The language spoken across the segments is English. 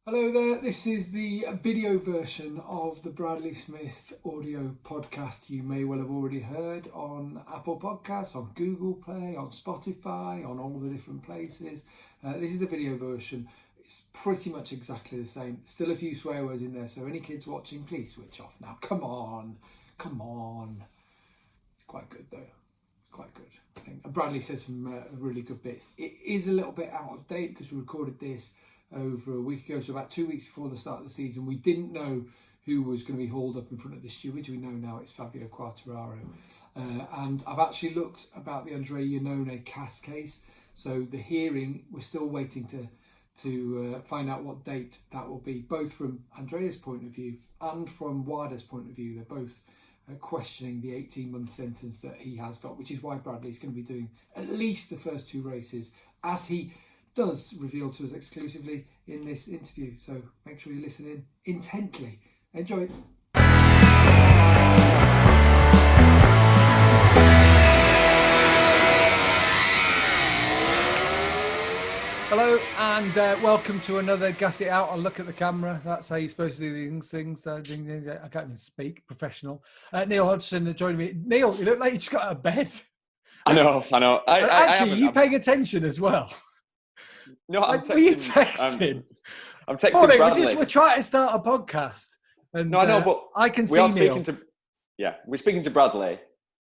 Hello there, this is the video version of the Bradley Smith audio podcast you may well have already heard on Apple Podcasts, on Google Play, on Spotify, on all the different places. This is the video version. It's pretty much exactly the same. Still a few swear words in there, so any kids watching, please switch off now. Come on. It's quite good though. It's quite good, I think. And Bradley said some really good bits. It is a little bit out of date because we recorded this over a week ago, so about 2 weeks before the start of the season. We didn't know who was going to be hauled up in front of the stewards. We know now it's Fabio Quartararo. And I've actually looked about the Andrea Iannone CAS case. So the hearing, we're still waiting to find out what date that will be, both from Andrea's point of view and from WADA's point of view. They're both questioning the 18-month sentence that he has got, which is why Bradley's going to be doing at least the first two races, as he does reveal to us exclusively in this interview. So make sure you listen in intently. Enjoy it. Hello and welcome to another Gas It Out and Look at the Camera. That's how you're supposed to do these things. I can't even speak, professional. Neil Hodgson joining me. Neil, you look like you just got out of bed. I know. Actually, you paying attention as well? No, I'm texting. Were you texting? I'm texting Morning, Bradley. we're trying to start a podcast. And, no, I know, but I can see we are Neil. we're speaking to Bradley,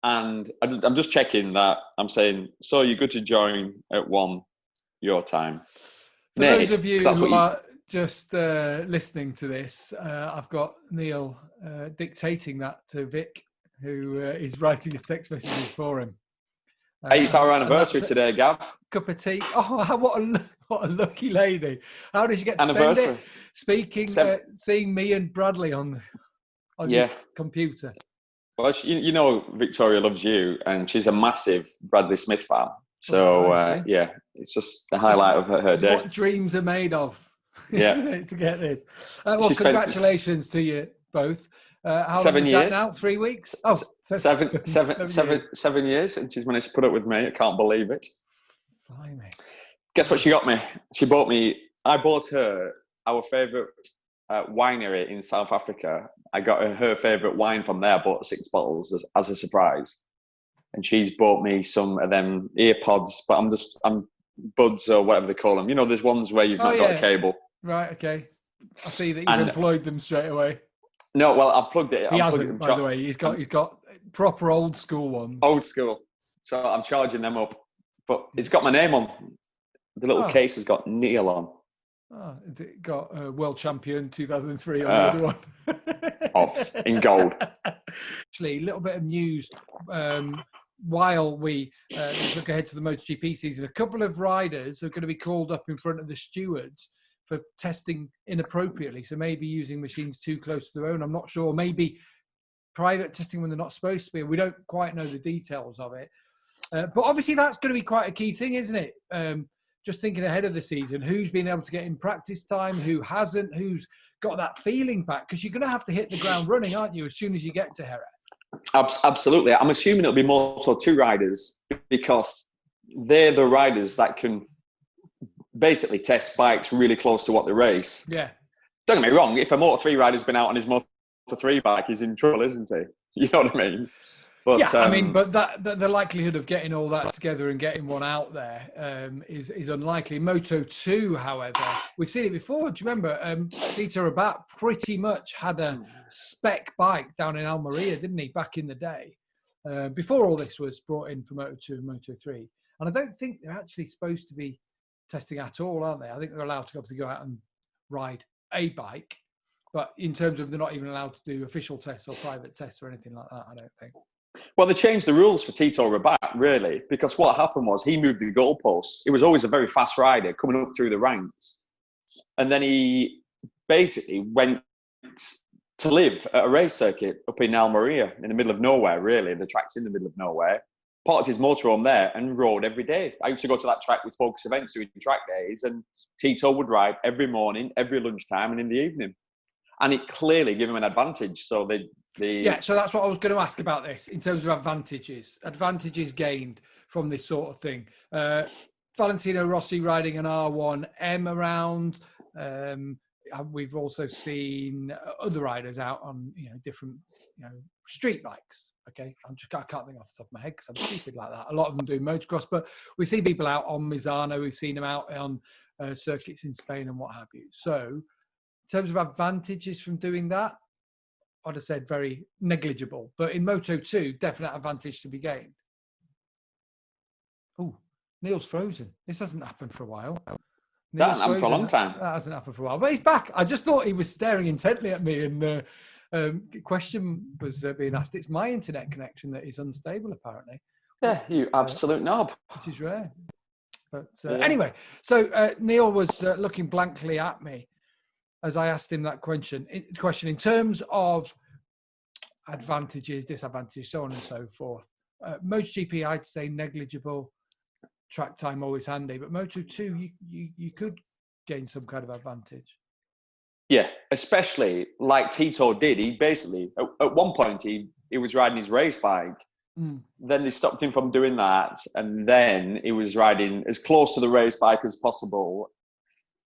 and I'm just checking that. I'm saying, so you're good to join at 1 your time. For those of you who are just listening to this, I've got Neil dictating that to Vic, who is writing his text messages for him. It's our anniversary today, Gav. Cup of tea. Oh, what a lucky lady! How did you get to spend it? Speaking, seeing me and Bradley on your computer. Well, you know, Victoria loves you, and she's a massive Bradley Smith fan. So it's just the highlight of her day. What dreams are made of, isn't it, to get this? Well, congratulations to you both. How 7 long is years. that now? 3 weeks? Oh, 7 years, and she's managed to put up with me. I can't believe it. Blimey. Guess what she got me? I bought her our favourite winery in South Africa. I got her favourite wine from there. I bought 6 bottles as a surprise. And she's bought me some of them ear pods, but I'm buds or whatever they call them. You know, there's ones where you've not got a cable. Right, okay. I see that you've employed them straight away. No, well, I've plugged it. He hasn't, by the way. He's got proper old school ones. Old school. So I'm charging them up. But it's got my name on. The little case has got Neil on. Oh, it got World Champion 2003 on the other one. In gold. Actually, a little bit of news. While we look ahead to the MotoGP season, a couple of riders are going to be called up in front of the stewards for testing inappropriately. So maybe using machines too close to their own. I'm not sure. Maybe private testing when they're not supposed to be. We don't quite know the details of it. But obviously that's going to be quite a key thing, isn't it? Just thinking ahead of the season, who's been able to get in practice time, who hasn't, who's got that feeling back? Because you're going to have to hit the ground running, aren't you, as soon as you get to Jerez? Absolutely. I'm assuming it'll be Moto2 riders because they're the riders that can basically test bikes really close to what they race. Yeah. Don't get me wrong, if a Moto3 rider's been out on his Moto3 bike, he's in trouble, isn't he? You know what I mean? But, but the likelihood of getting all that together and getting one out there is unlikely. Moto2, however, we've seen it before. Do you remember? Tito Rabat pretty much had a spec bike down in Almeria, didn't he, back in the day? Before all this was brought in for Moto2 and Moto3. And I don't think they're actually supposed to be testing at all, aren't they? I think they're allowed to obviously go out and ride a bike. But in terms of they're not even allowed to do official tests or private tests or anything like that, I don't think. Well, they changed the rules for Tito Rabat, really, because what happened was he moved the goalposts. He was always a very fast rider coming up through the ranks. And then he basically went to live at a race circuit up in Almeria, in the middle of nowhere, really. The track's in the middle of nowhere. Parked his motorhome there and rode every day. I used to go to that track with Focus Events doing track days, and Tito would ride every morning, every lunchtime, and in the evening. And it clearly gave him an advantage. So so that's what I was going to ask about this in terms of advantages gained from this sort of thing. Valentino Rossi riding an R1M around. we've also seen other riders out on different street bikes. Okay, I can't think off the top of my head because I'm stupid like that. A lot of them do motocross, but we see people out on Misano. We've seen them out on circuits in Spain and what have you. So, in terms of advantages from doing that, I'd have said very negligible. But in Moto2, definite advantage to be gained. Oh, Neil's frozen. This hasn't happened for a while. That hasn't happened for a long time. That hasn't happened for a while, but he's back. I just thought he was staring intently at me, and the question was being asked. It's my internet connection that is unstable, apparently. Yeah, you absolute knob. Which is rare. But anyway, so Neil was looking blankly at me as I asked him that question in terms of advantages, disadvantages, so on and so forth. MotoGP, I'd say negligible. Track time always handy, but Moto2, you could gain some kind of advantage. Yeah, especially like Tito did. He basically, at one point, he was riding his race bike. Then they stopped him from doing that, and then he was riding as close to the race bike as possible.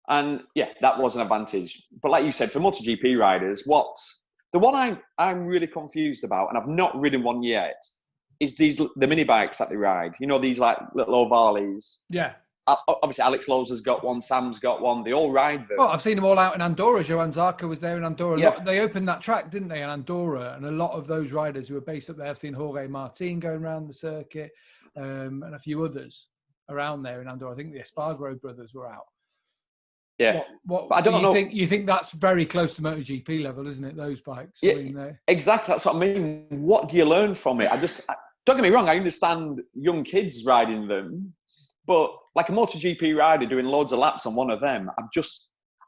And yeah, that was an advantage. But like you said, for MotoGP riders, the one I'm really confused about, and I've not ridden one yet, is the mini bikes that they ride. These like little ovales. Yeah. Obviously, Alex Lowe's has got one. Sam's got one. They all ride them. Oh, I've seen them all out in Andorra. Johan Zarco was there in Andorra. Yeah. They opened that track, didn't they, in Andorra? And a lot of those riders who were based up there, I've seen Jorge Martin going around the circuit, and a few others around there in Andorra. I think the Espargaro brothers were out. Yeah. What I don't know. You think that's very close to MotoGP level, isn't it? Those bikes. Yeah, exactly. That's what I mean. What do you learn from it? Don't get me wrong. I understand young kids riding them, but like a MotoGP rider doing loads of laps on one of them,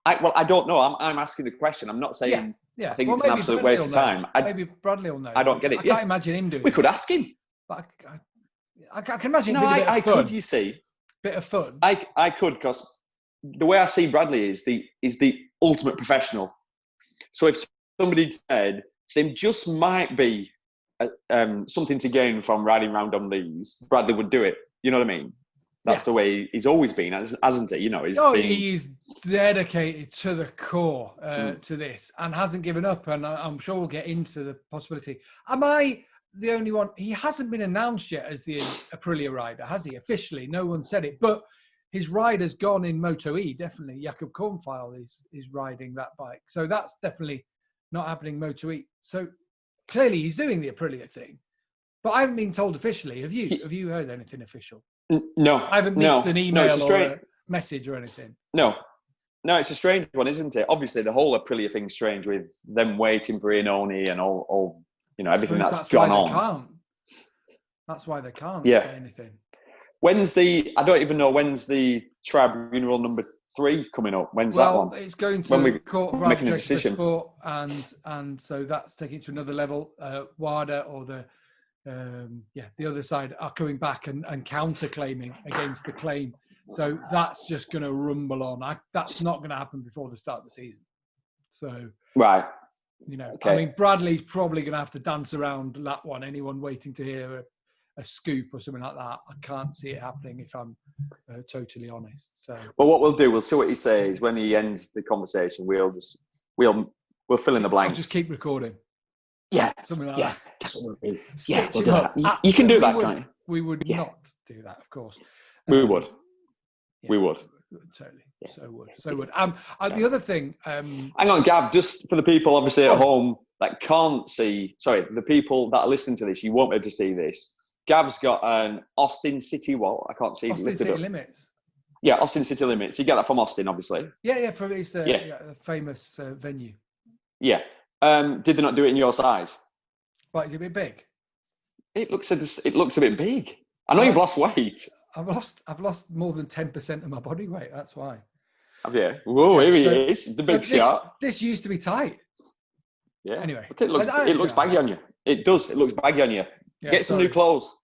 I don't know. I'm asking the question. I'm not saying I think it's an absolute waste of time. Maybe Bradley will know. I don't get it. I can't imagine him doing it. We could ask him. But I can imagine. No, I could. You see, bit of fun. I could, because the way I see Bradley is the ultimate professional. So if somebody said there just might be something to gain from riding around on these, Bradley would do it. You know what I mean? That's the way he's always been, hasn't he? He's dedicated to the core to this and hasn't given up. And I'm sure we'll get into the possibility. Am I the only one? He hasn't been announced yet as the Aprilia rider, has he? Officially, no one said it. But his rider's gone in MotoE, definitely. Jakob Kornfeil is riding that bike. So that's definitely not happening MotoE. So clearly he's doing the Aprilia thing. But I haven't been told officially. Have you? Have you heard anything official? No. I haven't missed an email or a message or anything. No, it's a strange one, isn't it? Obviously, the whole Aprilia thing's strange with them waiting for Iannone and all everything that's gone on. That's why they can't say anything. I don't even know when's the tribunal number 3 coming up. When's that one? Well, it's going to the Court of Arbitration for Sport, and so that's taking it to another level. WADA or the other side are coming back and counter-claiming against the claim. So that's just going to rumble on. That's not going to happen before the start of the season. So, right. Okay. I mean, Bradley's probably going to have to dance around that one. Anyone waiting to hear a scoop or something like that, I can't see it happening if I'm totally honest. So, well, what we'll do, we'll see what he says when he ends the conversation. We'll fill in the blanks. I'll just keep recording. Yeah, something like that. That's what we'll do. Yeah, we'll do that. You can do that, can't you? We would not do that, of course. We would. Yeah, we would. Totally. Yeah. So would. The other thing. Hang on, Gav. Just for the people, obviously at home that can't see. Sorry, the people that are listening to this, you won't be able to see this. Gav's got an Austin City. What? I can't see. Austin City Limits. Yeah, Austin City Limits. You get that from Austin, obviously. Yeah. It's a famous venue. Yeah. Did they not do it in your size? Right, is it a bit big? It looks a bit big. I know you've lost weight. I've lost more than 10% of my body weight. That's why. Have you? Whoa, here he is. The big shot. This used to be tight. Yeah. Anyway. It looks baggy on you. It does. It looks baggy on you. Yeah, get some new clothes.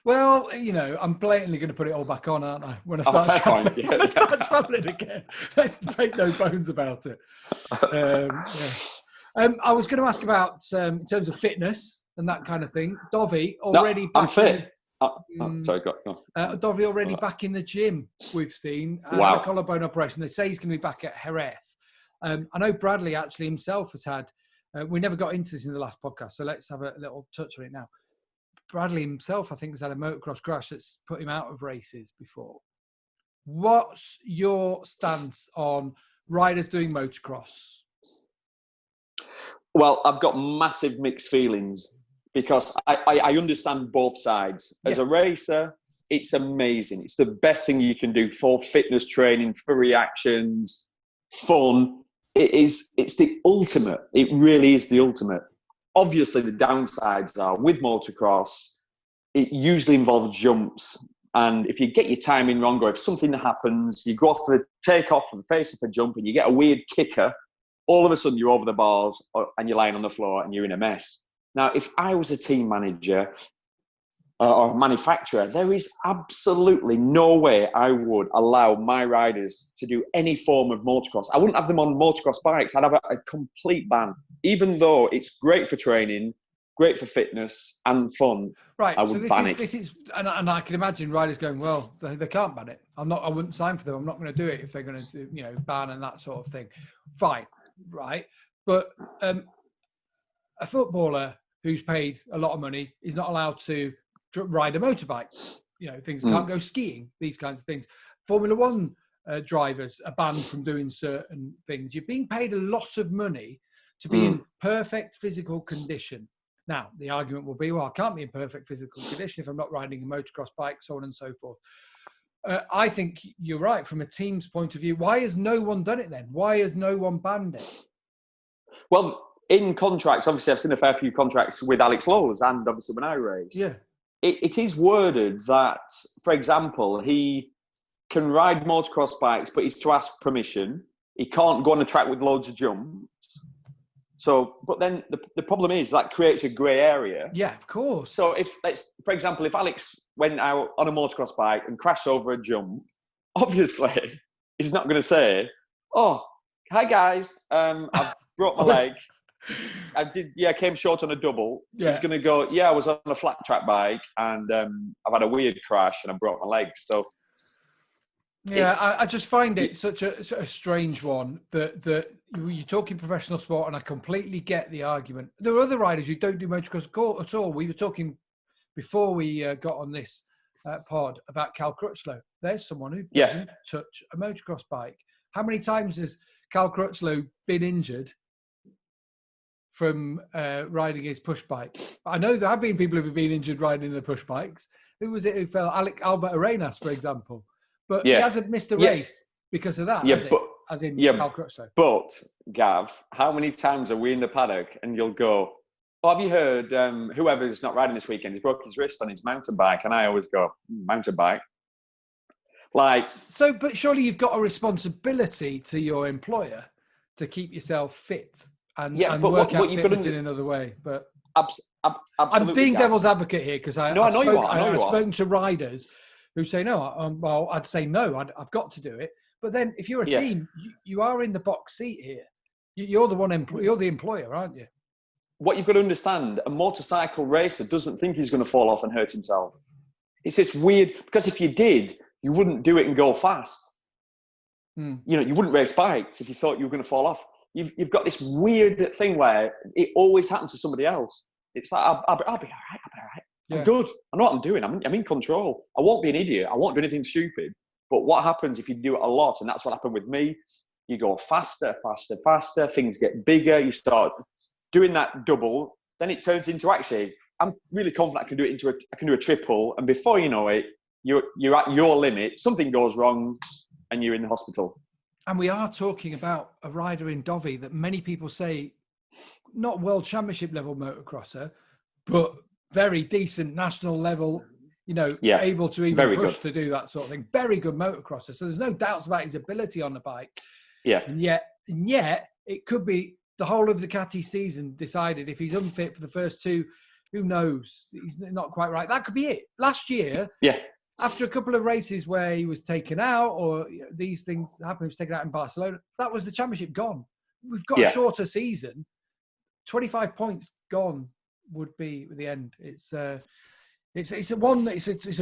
Well, I'm blatantly going to put it all back on, aren't I? When I start traveling again. Let's make no bones about it. I was going to ask about, in terms of fitness and that kind of thing, Dovey already back. I'm fit. Sorry, go on. Dovey already back in the gym, we've seen. Wow. Had a collarbone operation. They say he's going to be back at Jerez. I know Bradley actually himself has had, we never got into this in the last podcast, so let's have a little touch on it now. Bradley himself, I think, has had a motocross crash that's put him out of races before. What's your stance on riders doing motocross? Well, I've got massive mixed feelings because I understand both sides. As a racer, it's amazing. It's the best thing you can do for fitness training, for reactions, fun. It's the ultimate. It really is the ultimate. Obviously, the downsides are with motocross, it usually involves jumps. And if you get your timing wrong, or if something happens, you go off for the takeoff and face up a jump and you get a weird kicker, all of a sudden you're over the bars and you're lying on the floor and you're in a mess. Now, if I was a team manager or a manufacturer, there is absolutely no way I would allow my riders to do any form of motocross. I wouldn't have them on motocross bikes. I'd have a complete ban, even though it's great for training, great for fitness and fun. Right. I would ban it. This is, and I can imagine riders going, well, they can't ban it. I wouldn't sign for them. I'm not going to do it if they're going to do, ban and that sort of thing. Fine. Right. But a footballer who's paid a lot of money is not allowed to ride a motorbike. Things can't go skiing, these kinds of things. Formula One drivers are banned from doing certain things. You're being paid a lot of money to be in perfect physical condition. Now, the argument will be, well, I can't be in perfect physical condition if I'm not riding a motocross bike, so on and so forth. I think you're right from a team's point of view. Why has no one done it then? Why has no one banned it? Well, in contracts, obviously, I've seen a fair few contracts with Alex Lowe's and obviously when I race. Yeah. It is worded that, for example, he can ride motocross bikes, but he's to ask permission. He can't go on a track with loads of jumps. So, but then the problem is that creates a grey area. Yeah, of course. So for example, if Alex went out on a motocross bike and crashed over a jump, obviously he's not going to say, "Oh, hi guys, I've broke my leg. I came short on a double." Yeah. He's going to go, "Yeah, I was on a flat track bike and I've had a weird crash and I broke my leg." So. Yeah, I just find it such a strange one that you're talking professional sport, and I completely get the argument. There are other riders who don't do motocross at all. We were talking before we got on this pod about Cal Crutchlow. There's someone who doesn't touch a motocross bike. How many times has Cal Crutchlow been injured from riding his push bike? I know there have been people who have been injured riding the push bikes. Who was it who fell? Albert Arenas, for example. But he hasn't missed a race because of that, as in Cal Crutchlow. But, Gav, how many times are we in the paddock and you'll go, "Oh, have you heard whoever's not riding this weekend, he's broke his wrist on his mountain bike?" And I always go, "Mountain bike?" But surely you've got a responsibility to your employer to keep yourself fit and work out fitness in another way. But absolutely, I'm being devil's advocate here because I've spoken to riders who say, no, well, I'd say no, I've got to do it. But then if you're a team, you are in the box seat here. You're you're the employer, aren't you? What you've got to understand, a motorcycle racer doesn't think he's going to fall off and hurt himself. It's this weird, because if you did, you wouldn't do it and go fast. You wouldn't race bikes if you thought you were going to fall off. You've got this weird thing where it always happens to somebody else. It's like, I'll be all right. Yeah. I'm good. I know what I'm doing. I'm in control. I won't be an idiot. I won't do anything stupid. But what happens if you do it a lot? And that's what happened with me. You go faster. Things get bigger. You start doing that double. Then it turns into, actually, I'm really confident I can do a triple. And before you know it, you're at your limit. Something goes wrong and you're in the hospital. And we are talking about a rider in Dovi that many people say, not world championship level motocrosser, but very decent national level, able to even push to do that sort of thing. Very good motocrosser. So there's no doubts about his ability on the bike. Yeah. And yet it could be the whole of the Ducati season decided if he's unfit for the first two, who knows? He's not quite right. That could be it. Last year, after a couple of races where he was taken out or these things happened, he was taken out in Barcelona, that was the championship gone. We've got a shorter season. 25 points gone would be the end. It's a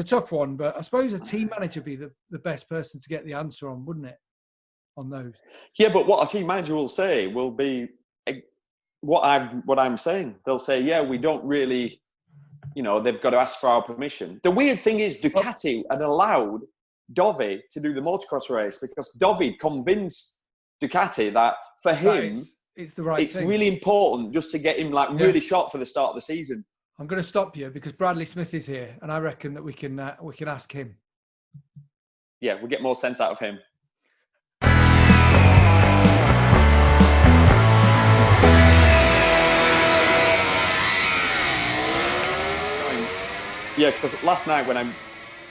tough one, but I suppose a team manager would be the best person to get the answer on, wouldn't it? on those. Yeah, but what a team manager will say will be what I'm saying. They'll say, yeah, we don't really, they've got to ask for our permission. The weird thing is Ducati had allowed Dovi to do the motocross race because Dovi convinced Ducati that for him, it's the right thing. Really important just to get him really shot for the start of the season. I'm going to stop you because Bradley Smith is here, and I reckon that we can ask him. Yeah, we'll get more sense out of him. Yeah, because last night when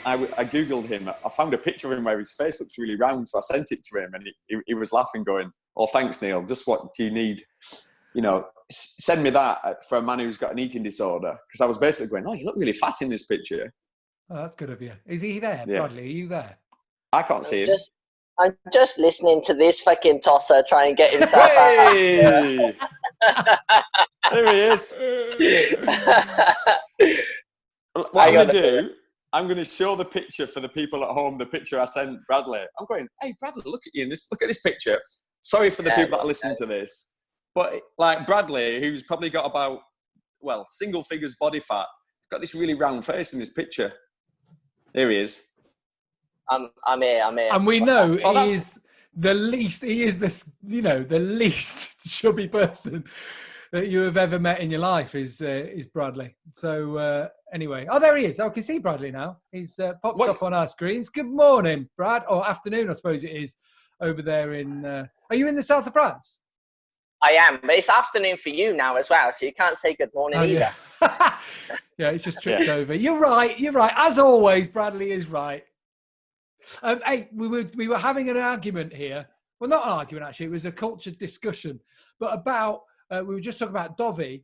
I Googled him, I found a picture of him where his face looks really round, so I sent it to him, and he was laughing, going, "Oh, thanks, Neil. Just what do you need? Send me that for a man who's got an eating disorder." Because I was basically going, "Oh, you look really fat in this picture." Oh, that's good of you. Is he there, Yeah. Bradley? Are you there? I can't see him. I'm just listening to this fucking tosser try and get himself out. Hey! There he is. What I'm going to do, I'm going to show the picture for the people at home, the picture I sent Bradley. I'm going, hey, Bradley, look at you in this. Look at this picture. Sorry for the people that are listening to this. But Bradley, who's probably got about, single figures body fat, got this really round face in this picture. There he is. I'm here. And we know he is the least chubby person that you have ever met in your life is Bradley. So anyway, there he is. I can see Bradley now. He's popped up on our screens. Good morning, Brad, or afternoon, I suppose it is, over there in. Are you in the south of France? I am, but it's afternoon for you now as well, so you can't say good morning either. Yeah, yeah, it's just tripped over. You're right. As always, Bradley is right. Hey, we were having an argument here. Well, not an argument actually. It was a cultured discussion, but about we were just talking about Dovi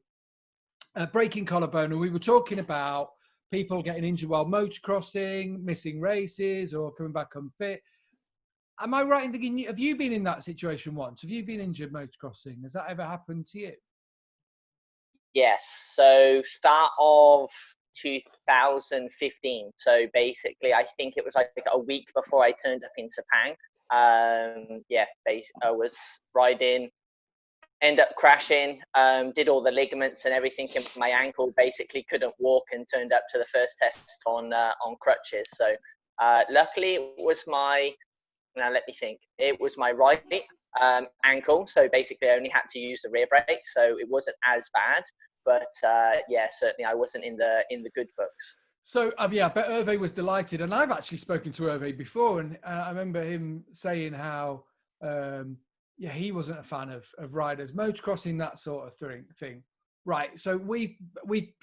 breaking collarbone, and we were talking about people getting injured while motocrossing, missing races, or coming back unfit. Am I right in thinking? Have you been in that situation once? Have you been injured motocrossing? Has that ever happened to you? Yes. So start of 2015. So basically, I think it was like a week before I turned up in Sepang. I was riding, ended up crashing, did all the ligaments and everything in my ankle, basically couldn't walk, and turned up to the first test on crutches. So luckily it was my right ankle. So basically I only had to use the rear brake, so it wasn't as bad. But certainly I wasn't in the good books. So I bet Hervé was delighted, and I've actually spoken to Hervé before, and I remember him saying how he wasn't a fan of riders motocrossing, that sort of thing. Right. So we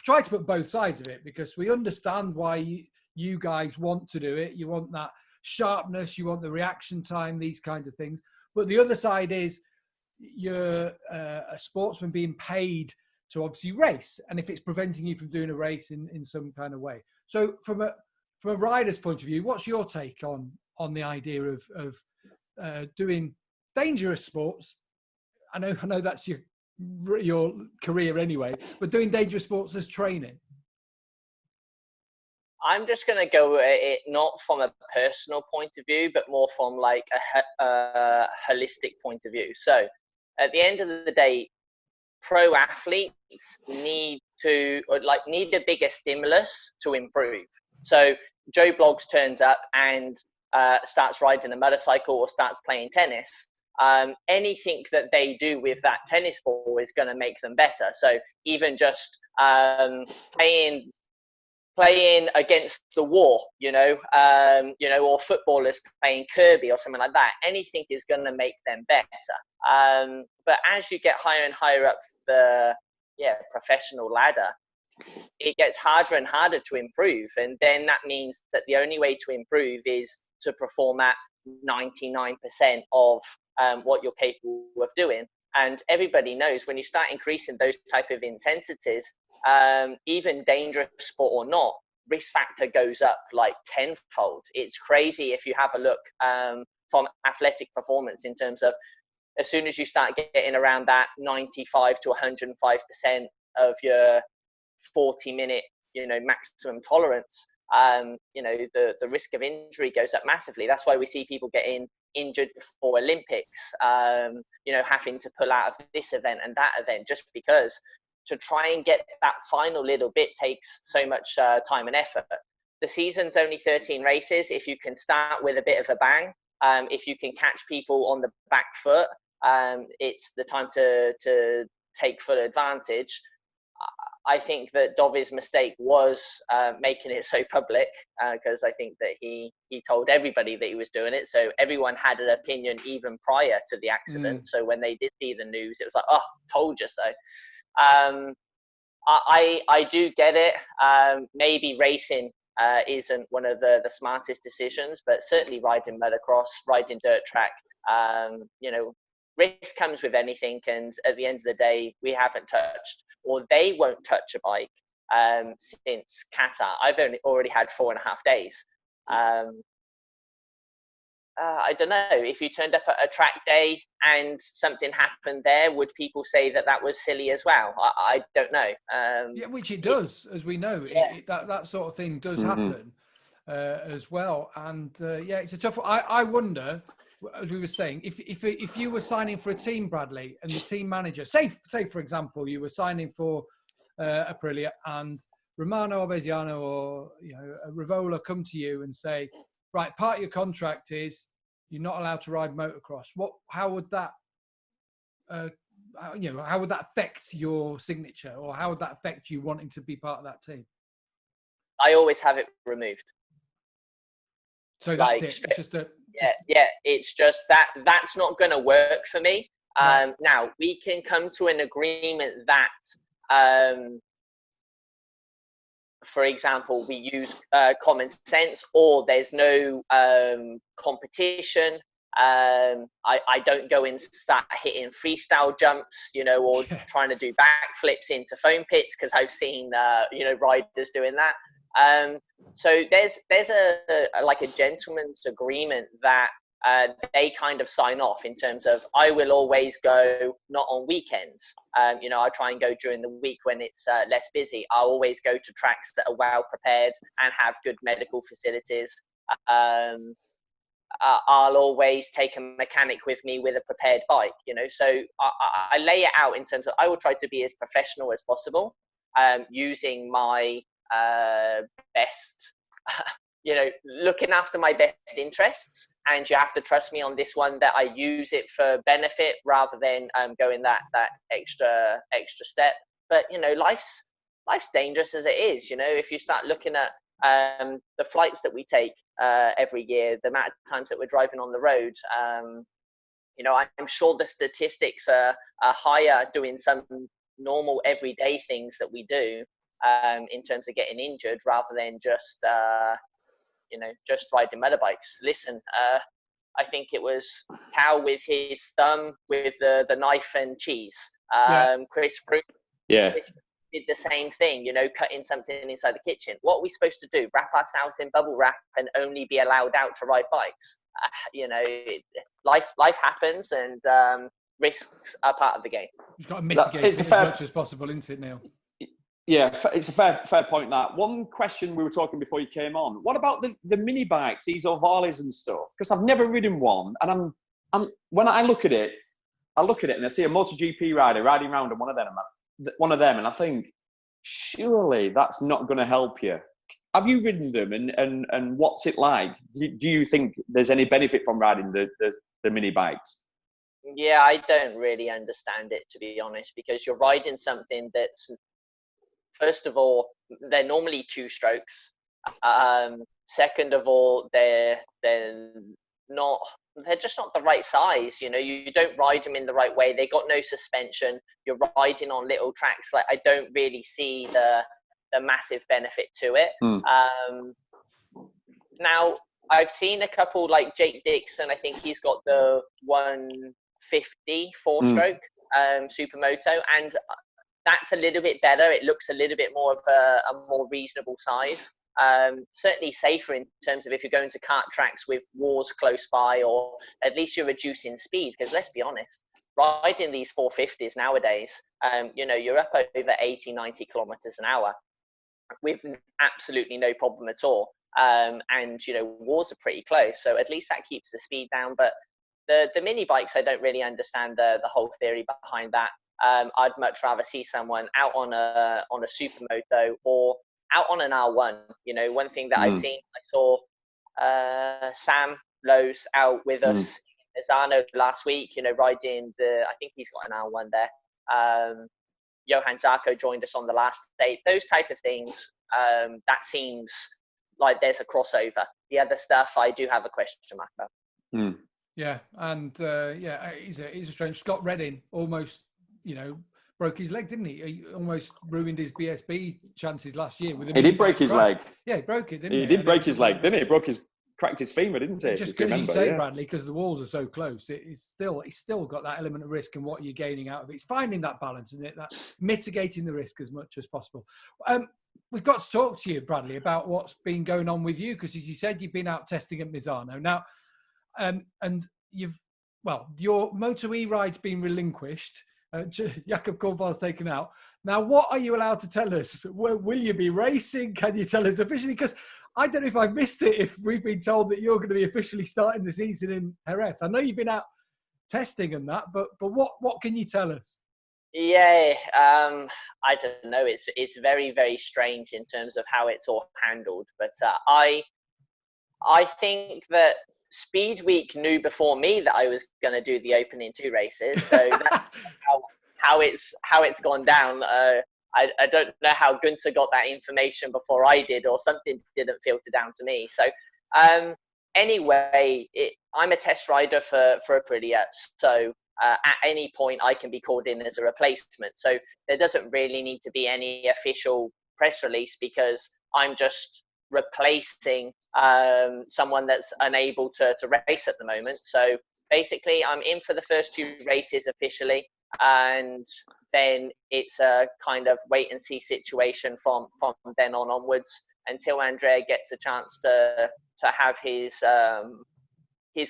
try to put both sides of it, because we understand why you guys want to do it. You want that sharpness, you want the reaction time, these kinds of things. But the other side is you're a sportsman being paid to obviously race, and if it's preventing you from doing a race in some kind of way. So from a rider's point of view, what's your take on the idea of doing dangerous sports? I know that's your career anyway, but doing dangerous sports as training. I'm just going to go at it not from a personal point of view, but more from like a holistic point of view. So at the end of the day, pro athletes need a bigger stimulus to improve. So Joe Bloggs turns up and starts riding a motorcycle or starts playing tennis. Anything that they do with that tennis ball is going to make them better. So even just playing against the wall, or footballers playing Kirby or something like that, anything is going to make them better. But as you get higher and higher up the professional ladder, it gets harder and harder to improve. And then that means that the only way to improve is to perform at 99% of what you're capable of doing. And everybody knows when you start increasing those type of intensities, even dangerous sport or not, risk factor goes up like tenfold. It's crazy if you have a look from athletic performance in terms of as soon as you start getting around that 95 to 105% of your 40-minute, maximum tolerance, the risk of injury goes up massively. That's why we see people getting injured before Olympics, having to pull out of this event and that event, just because to try and get that final little bit takes so much time and effort. The season's only 13 races. If you can start with a bit of a bang, if you can catch people on the back foot, it's the time to take full advantage. I think that Dovi's mistake was making it so public, because I think that he told everybody that he was doing it. So everyone had an opinion even prior to the accident. So when they did see the news, it was like, oh, told you so. I do get it. Maybe racing isn't one of the smartest decisions, but certainly riding motocross, riding dirt track, risk comes with anything. And at the end of the day, we haven't touched, or they won't touch a bike since Qatar. I've already had 4.5 days. I don't know, if you turned up at a track day and something happened there, would people say that was silly as well? I don't know. Yeah, which it does, as we know. Yeah. That sort of thing does happen as well. And it's a tough one. I wonder, as we were saying, if you were signing for a team, Bradley, and the team manager, say for example, you were signing for Aprilia, and Romano Obesiano or Rivola come to you and say, right, part of your contract is you're not allowed to ride motocross. How would that, how would that affect your signature, or how would that affect you wanting to be part of that team? I always have it removed. So that's it. It's just it's just that's not going to work for me. Now we can come to an agreement that, for example, we use common sense, or there's no competition. I don't go and start hitting freestyle jumps, or trying to do backflips into foam pits, because I've seen riders doing that. So there's a gentleman's agreement that they kind of sign off in terms of, I will always go not on weekends. I try and go during the week when it's less busy. I'll always go to tracks that are well prepared and have good medical facilities. I'll always take a mechanic with me with a prepared bike, so I lay it out in terms of, I will try to be as professional as possible, using my best, looking after my best interests. And you have to trust me on this one, that I use it for benefit rather than going that extra step. But life's dangerous as it is. If you start looking at the flights that we take every year, the amount of times that we're driving on the road, I'm sure the statistics are higher doing some normal everyday things that we do in terms of getting injured, rather than just riding motorbikes. Listen, I think it was Cal with his thumb with the knife and cheese. Chris Froome did the same thing, cutting something inside the kitchen. What are we supposed to do? Wrap ourselves in bubble wrap and only be allowed out to ride bikes? Life happens, and risks are part of the game. You've got to mitigate it as much as possible, isn't it, Neil? Yeah, it's a fair point. That one question we were talking before you came on. What about the mini bikes, these Ovalis and stuff? Because I've never ridden one, and I'm when I look at it, and I see a MotoGP rider riding around on one of them, and I think, surely that's not going to help you. Have you ridden them, and what's it like? Do you think there's any benefit from riding the mini bikes? Yeah, I don't really understand it, to be honest, because you're riding something that's, first of all, they're normally 2 strokes. Second of all, they're just not the right size. You don't ride them in the right way. They got no suspension. You're riding on little tracks. I don't really see the massive benefit to it. Now, I've seen a couple like Jake Dixon. I think he's got the 150 4-stroke Supermoto, and that's a little bit better. It looks a little bit more of a more reasonable size. Certainly safer in terms of if you're going to kart tracks with walls close by, or at least you're reducing speed. Because let's be honest, riding these 450s nowadays, you're up over 80, 90 kilometers an hour with absolutely no problem at all. and walls are pretty close, so at least that keeps the speed down. But the mini bikes, I don't really understand the whole theory behind that. I'd much rather see someone out on a supermoto or out on an R1. One thing that I've seen, I saw Sam Lowe's out with us in Misano last week, riding I think he's got an R1 there. Johan Zarco joined us on the last day. Those type of things, that seems like there's a crossover. The other stuff, I do have a question mark about. Yeah, and he's a strange. Scott Redding almost, broke his leg, didn't he? He almost ruined his BSB chances last year. He did break his leg. Yeah, he broke it, didn't he? He did break his leg, didn't he? Cracked his femur, didn't he? Just because you say, Bradley, because the walls are so close, it's still got that element of risk and what you're gaining out of it. It's finding that balance, isn't it? That mitigating the risk as much as possible. We've got to talk to you, Bradley, about what's been going on with you, because as you said, you've been out testing at Misano now, and your MotoE ride's been relinquished. Jakob Kohlbar's taken out. Now, what are you allowed to tell us? Will you be racing? Can you tell us officially? Because I don't know if I've missed it, if we've been told that you're going to be officially starting the season in Jerez. I know you've been out testing and that, but what can you tell us? Yeah, I don't know. It's very, very strange in terms of how it's all handled. But I think that Speed Week knew before me that I was going to do the opening 2 races. So that's how it's gone down. I don't know how Gunther got that information before I did, or something didn't filter down to me. So anyway, I'm a test rider for Aprilia. So at any point I can be called in as a replacement. So there doesn't really need to be any official press release, because I'm just replacing someone that's unable to race at the moment. So basically I'm in for the first 2 races officially, and then it's a kind of wait and see situation from then onwards until Andrea gets a chance to have his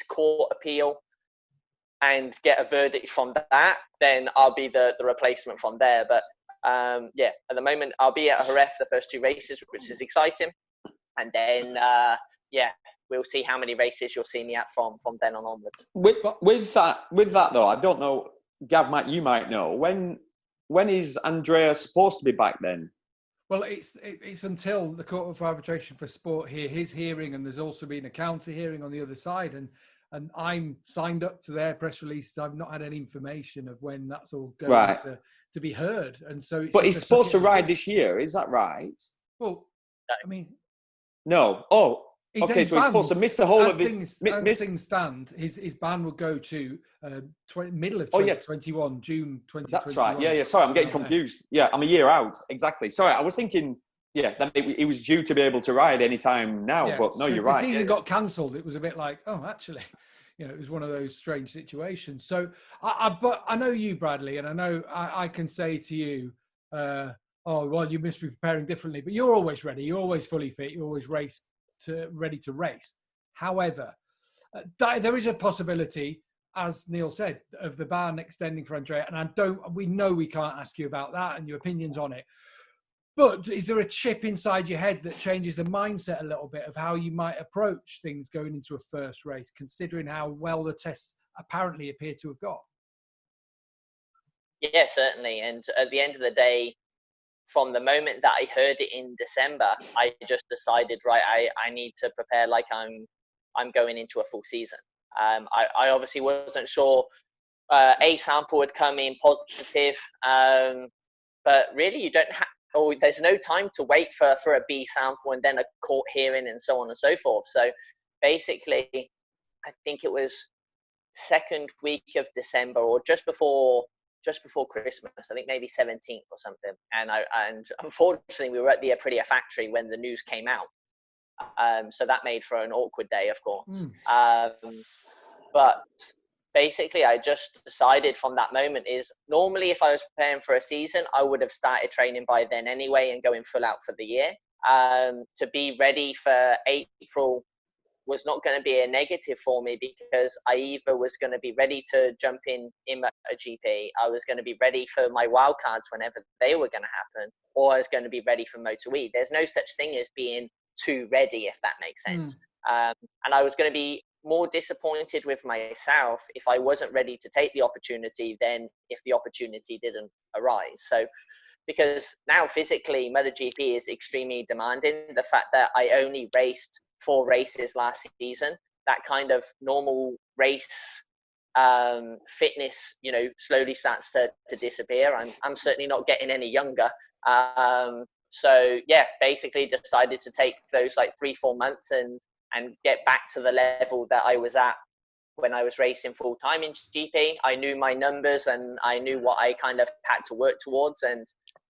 court appeal and get a verdict from that. Then I'll be the replacement from there. But at the moment I'll be at Jerez the first 2 races, which is exciting. And then, we'll see how many races you'll see me at from then on onwards. With that though, I don't know, Gav, you might know, when is Andrea supposed to be back then? Well, it's until the Court of Arbitration for Sport hear his hearing, and there's also been a counter hearing on the other side, and I'm signed up to their press releases. I've not had any information of when that's all going to be heard, and so. But he's supposed to ride this year, is that right? Well, I mean. No. Oh, okay. So he's supposed to miss the whole of the. As things stand, his ban will go to middle of 2021, June 2021. That's right. Yeah. Sorry, I'm getting confused. Yeah, I'm a year out. Exactly. Sorry, I was thinking. Yeah, that he was due to be able to ride anytime now, but no, you're right. The season got cancelled. It was a bit like, oh, actually, it was one of those strange situations. So, but I know you, Bradley, and I know I can say to you. Oh, well, you must be preparing differently, but you're always ready. You're always fully fit. You're always ready to race. However, there is a possibility, as Neil said, of the ban extending for Andrea. And we know we can't ask you about that and your opinions on it. But is there a chip inside your head that changes the mindset a little bit of how you might approach things going into a first race, considering how well the tests apparently appear to have got? Yeah, certainly. And at the end of the day, from the moment that I heard it in December, I just decided, right, I need to prepare like I'm going into a full season. I obviously wasn't sure a sample would come in positive, but really you don't have, or there's no time to wait for a B sample and then a court hearing and so on and so forth. So basically, I think it was second week of December or just before Christmas, I think maybe 17th or something. And unfortunately, we were at the Aprilia factory when the news came out. So that made for an awkward day, of course. But basically, I just decided from that moment is normally if I was preparing for a season, I would have started training by then anyway and going full out for the year. To be ready for April was not going to be a negative for me because I either was going to be ready to jump in MotoGP, I was going to be ready for my wildcards whenever they were going to happen, or I was going to be ready for MotoE. There's no such thing as being too ready, if that makes sense. And I was going to be more disappointed with myself if I wasn't ready to take the opportunity than if the opportunity didn't arise. So, because now physically MotoGP is extremely demanding. The fact that I only raced 4 races last season, that kind of normal race fitness, you know, slowly starts to disappear. I'm certainly not getting any younger. So yeah, basically decided to take those like 3-4 months and get back to the level that I was at when I was racing full time in GP. I knew my numbers and I knew what I kind of had to work towards, and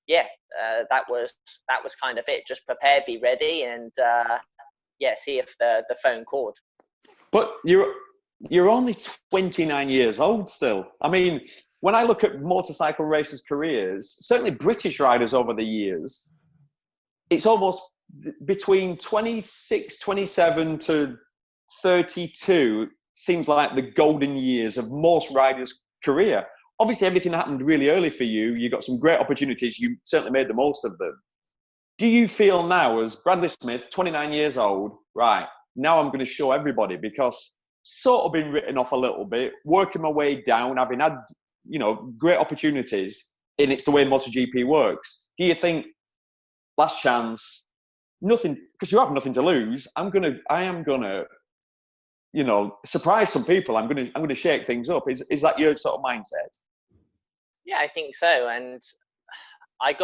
yeah, that was kind of it. Just prepare, be ready, and see if the phone called. But you're only 29 years old still. I mean, when I look at motorcycle racers' careers, certainly British riders over the years, it's almost between 26, 27 to 32 seems like the golden years of most riders' career. Obviously, everything happened really early for you. You got some great opportunities. You certainly made the most of them. Do you feel now, as Bradley Smith, 29 years old, right, now I'm going to show everybody, because sort of been written off a little bit, working my way down, having had, you know, great opportunities, and it's the way MotoGP works. Do you think, last chance, nothing, because you have nothing to lose, I am gonna, you know, surprise some people. I'm gonna shake things up. Is that your sort of mindset? Yeah, I think so. And I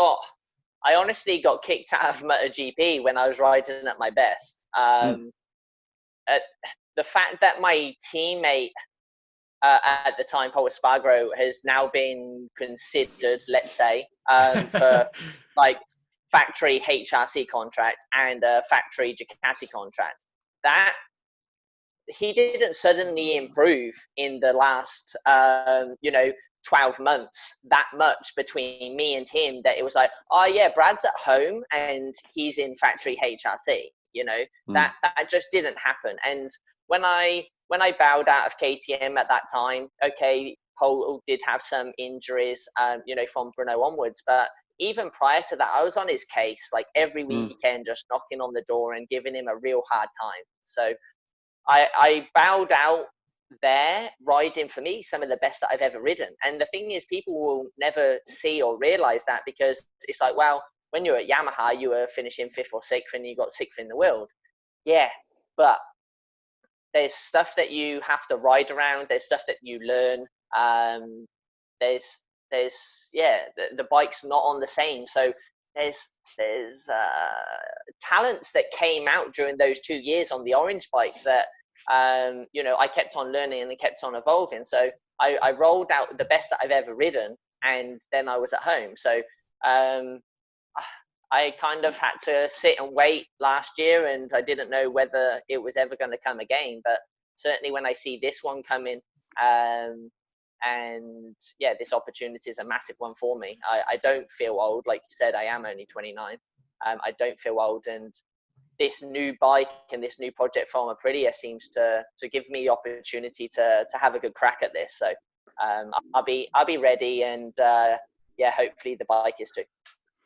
honestly got kicked out of MotoGP when I was riding at my best. The fact that my teammate at the time, Paul Espargaro, has now been considered, let's say, for like factory HRC contract and a factory Ducati contract, that he didn't suddenly improve in the last 12 months that much between me and him, that it was like, oh yeah, Brad's at home and he's in factory HRC, you know. That just didn't happen. And when I bowed out of KTM at that time, okay, Paul did have some injuries, from Brno onwards, but even prior to that, I was on his case like every weekend, just knocking on the door and giving him a real hard time. So I bowed out there, riding, for me, some of the best that I've ever ridden. And the thing is, people will never see or realize that, because it's like, well, when you're at Yamaha, you were finishing 5th or 6th and you got 6th in the world. Yeah, but there's stuff that you have to ride around. There's stuff that you learn. The bike's not on the same. So there's talents that came out during those 2 years on the orange bike that, I kept on learning and kept on evolving. So I rolled out the best that I've ever ridden, and then I was at home. So I kind of had to sit and wait last year, and I didn't know whether it was ever going to come again. But certainly when I see this one coming, this opportunity is a massive one for me. I don't feel old. Like you said, I am only 29. I don't feel old, and this new bike and this new project from Aprilia seems to give me the opportunity to have a good crack at this. So I'll be ready, and hopefully the bike is too.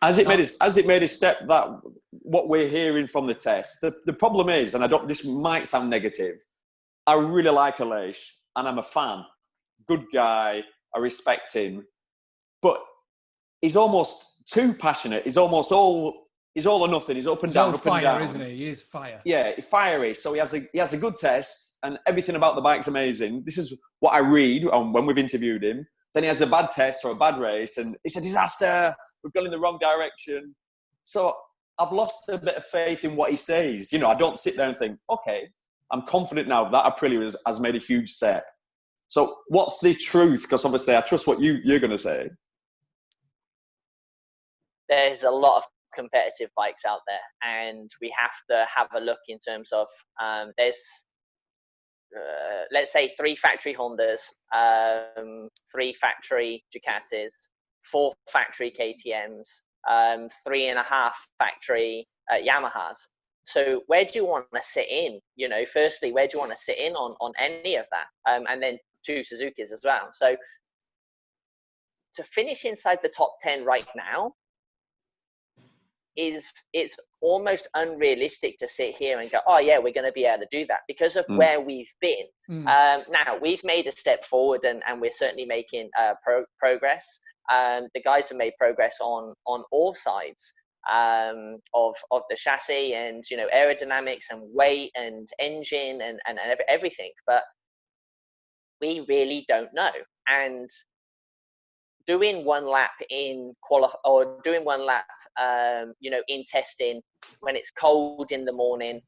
As it made a step, that what we're hearing from the test, the problem is, and this might sound negative, I really like Aleix and I'm a fan. Good guy, I respect him, but he's almost too passionate. He's all or nothing. He's up and down, up and down. Isn't he? He is fire. Yeah, fiery. So he has a good test, and everything about the bike's amazing. This is what I read when we've interviewed him. Then he has a bad test or a bad race, and it's a disaster. We've gone in the wrong direction. So I've lost a bit of faith in what he says. You know, I don't sit there and think, okay, I'm confident now that Aprilia has made a huge step. So what's the truth? Because obviously I trust what you're going to say. There's a lot of competitive bikes out there, and we have to have a look in terms of there's let's say 3 factory Hondas, 3 factory Ducatis, 4 factory KTMs, 3.5 factory Yamahas. So where do you want to sit in? You know, firstly, where do you want to sit in on any of that? And then 2 Suzukis as well. So to finish inside the top 10 right now, it's almost unrealistic to sit here and go, oh yeah, we're going to be able to do that because of where we've been. Now we've made a step forward, and we're certainly making progress. The guys have made progress on all sides of the chassis, and aerodynamics and weight and engine and everything, but we really don't know. And doing one lap in doing one lap in testing when it's cold in the morning,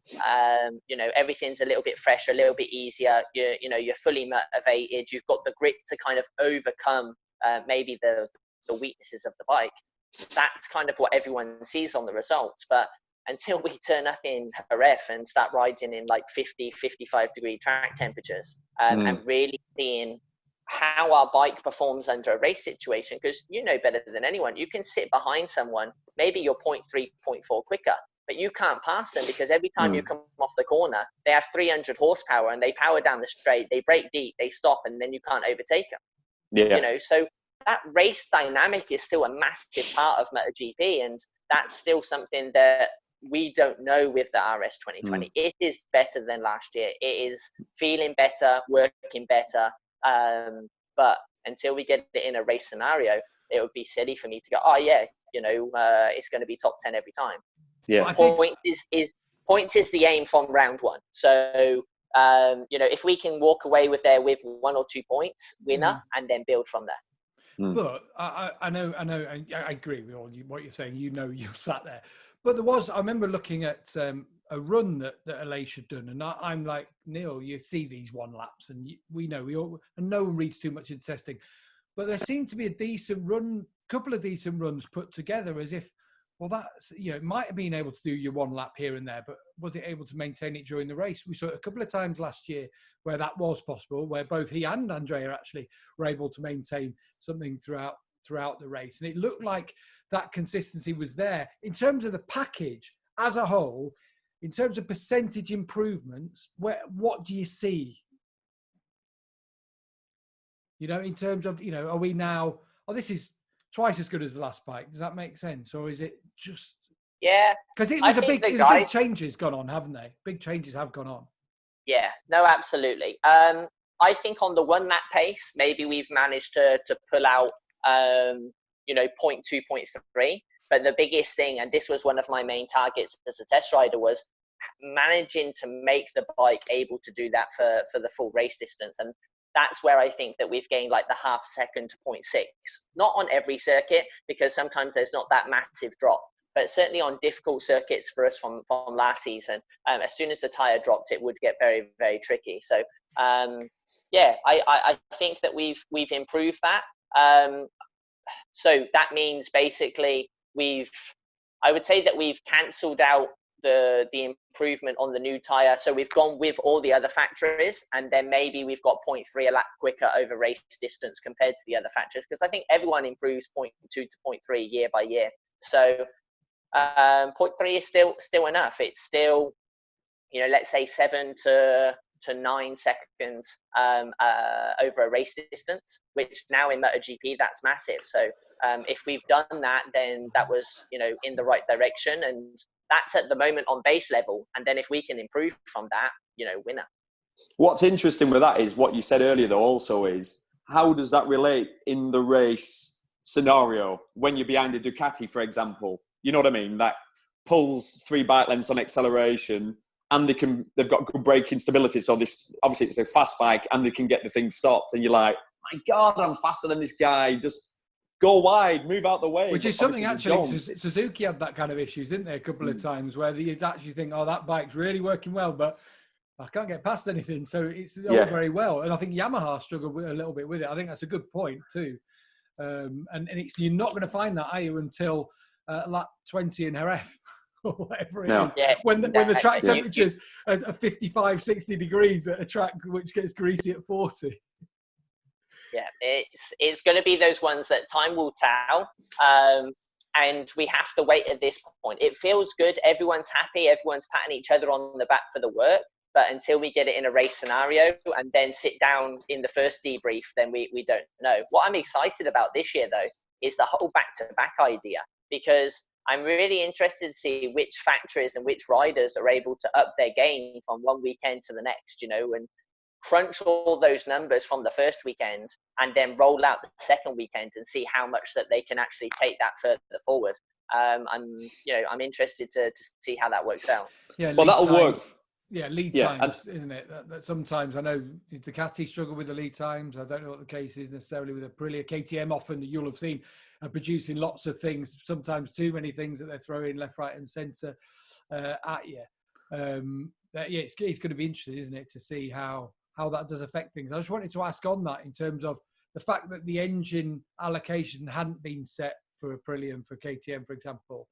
everything's a little bit fresher, a little bit easier, you're fully motivated, you've got the grit to kind of overcome maybe the weaknesses of the bike. That's kind of what everyone sees on the results. But until we turn up in Jerez and start riding in like 50, 55 degree track temperatures, and really seeing how our bike performs under a race situation, because better than anyone, you can sit behind someone, maybe you're 0.3, 0.4 quicker, but you can't pass them because every time you come off the corner, they have 300 horsepower and they power down the straight, they brake deep, they stop, and then you can't overtake them. Yeah. So that race dynamic is still a massive part of MotoGP, and that's still something that we don't know with the RS 2020. It is better than last year. It is feeling better, working better. But until we get it in a race scenario, it would be silly for me to go, oh yeah, it's going to be top 10 every time. Yeah. Points is the aim from round one. So, if we can walk away with 1 or 2 points, winner, and then build from there. But I know, I agree with what you're saying. You sat there. But I remember looking at a run that Aleix had done, and I'm like, Neil, you see these one laps, and and no one reads too much into testing. But there seemed to be a couple of decent runs put together, as if, well, that's, it might have been able to do your one lap here and there, but was it able to maintain it during the race? We saw it a couple of times last year where that was possible, where both he and Andrea actually were able to maintain something throughout the race. And it looked like that consistency was there. In terms of the package as a whole, in terms of percentage improvements, what do you see? In terms of, are we now, this is twice as good as the last bike. Does that make sense? Or is it just... Yeah. Because it was big changes gone on, haven't they? Big changes have gone on. Yeah, no, absolutely. I think on the one lap pace, maybe we've managed to pull out, 0.2, 0.3. But the biggest thing, and this was one of my main targets as a test rider, was managing to make the bike able to do that for the full race distance. And that's where I think that we've gained like the half second to 0.6. Not on every circuit, because sometimes there's not that massive drop. But certainly on difficult circuits for us from last season, as soon as the tyre dropped, it would get very, very tricky. So, I think that we've improved that. So that means basically I would say that we've cancelled out the improvement on the new tyre. So we've gone with all the other factories, and then maybe we've got 0.3 a lap quicker over race distance compared to the other factories, because I think everyone improves 0.2 to 0.3 year by year. So 0.3 is still enough. It's still, let's say 7 to 9 seconds over a race distance, which now in MotoGP, that's massive. So if we've done that, then that was, in the right direction. And that's at the moment on base level. And then if we can improve from that, winner. What's interesting with that is what you said earlier, though, also is how does that relate in the race scenario when you're behind a Ducati, for example? You know what I mean? That pulls 3 bike lengths on acceleration, and they've got good braking stability. So this, obviously it's a fast bike, and they can get the thing stopped. And you're like, my God, I'm faster than this guy. Just go wide, move out the way. Which is something actually, Suzuki had that kind of issues, didn't they? A couple of times where you'd actually think, oh, that bike's really working well, but I can't get past anything. So it's all very well. And I think Yamaha struggled a little bit with it. I think that's a good point too. And you're not going to find that, are you, until lap 20 in Jerez or whatever it is. Yeah, when the track temperatures are 55, 60 degrees at a track which gets greasy at 40. Yeah, it's going to be those ones that time will tell, and we have to wait at this point. It feels good. Everyone's happy. Everyone's patting each other on the back for the work. But until we get it in a race scenario and then sit down in the first debrief, then we don't know. What I'm excited about this year, though, is the whole back-to-back idea, because I'm really interested to see which factories and which riders are able to up their game from one weekend to the next, and crunch all those numbers from the first weekend and then roll out the second weekend and see how much that they can actually take that further forward. I'm interested to see how that works out. Yeah, well, that'll work. Yeah, lead Yeah, times, isn't it? That sometimes I know Ducati struggle with the lead times. I don't know what the case is necessarily with Aprilia. KTM often, you'll have seen, are producing lots of things, sometimes too many things that they're throwing left, right, and centre at you. It's going to be interesting, isn't it, to see how that does affect things. I just wanted to ask on that in terms of the fact that the engine allocation hadn't been set for Aprilia and for KTM, for example.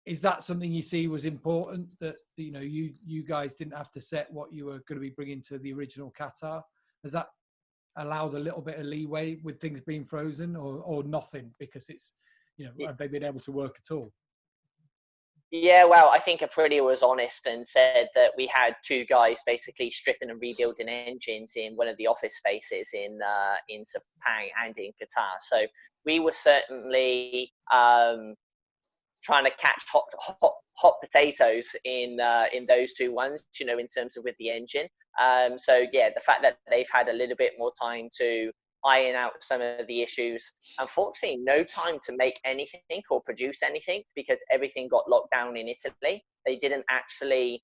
Is that something you see was important, that you guys didn't have to set what you were going to be bringing to the original Qatar? Has that allowed a little bit of leeway with things being frozen, or nothing, because it's have they been able to work at all? Yeah, well, I think Aprilia was honest and said that we had two guys basically stripping and rebuilding engines in one of the office spaces in Sepang and in Qatar. So we were certainly trying to catch hot potatoes in those two ones, in terms of with the engine. So yeah, the fact that they've had a little bit more time to iron out some of the issues. Unfortunately, no time to make anything or produce anything because everything got locked down in Italy. They didn't actually.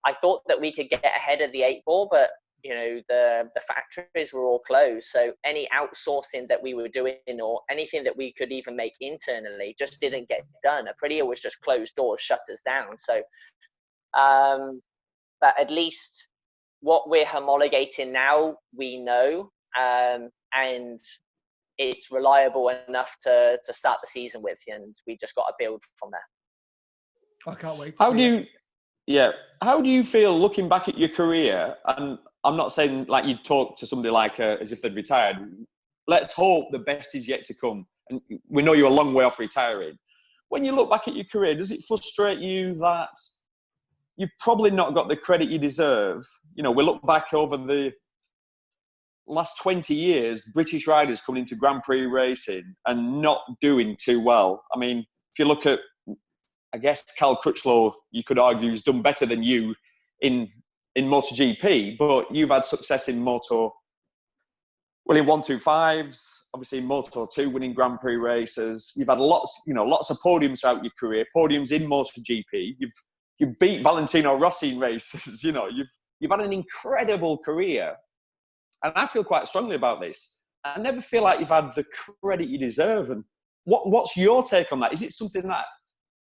I thought that we could get ahead of the 8 ball, but the factories were all closed. So any outsourcing that we were doing or anything that we could even make internally just didn't get done. Aprilia was just closed doors, shutters down. So, but at least what we're homologating now, we know, and it's reliable enough to start the season with, and we just got to build from there. I can't wait. How do you feel looking back at your career? And I'm not saying like you'd talk to somebody like as if they'd retired. Let's hope the best is yet to come. And we know you're a long way off retiring. When you look back at your career, does it frustrate you that you've probably not got the credit you deserve? We look back over the last 20 years, British riders coming into Grand Prix racing and not doing too well. I mean, if you look at, I guess Cal Crutchlow, you could argue, has done better than you in MotoGP, but you've had success in Moto, well, in 125s, obviously in Moto2, winning Grand Prix races. You've had lots of podiums throughout your career, podiums in MotoGP. You've beat Valentino Rossi in races. You've had an incredible career, and I feel quite strongly about this. I never feel like you've had the credit you deserve. And what's your take on that? Is it something that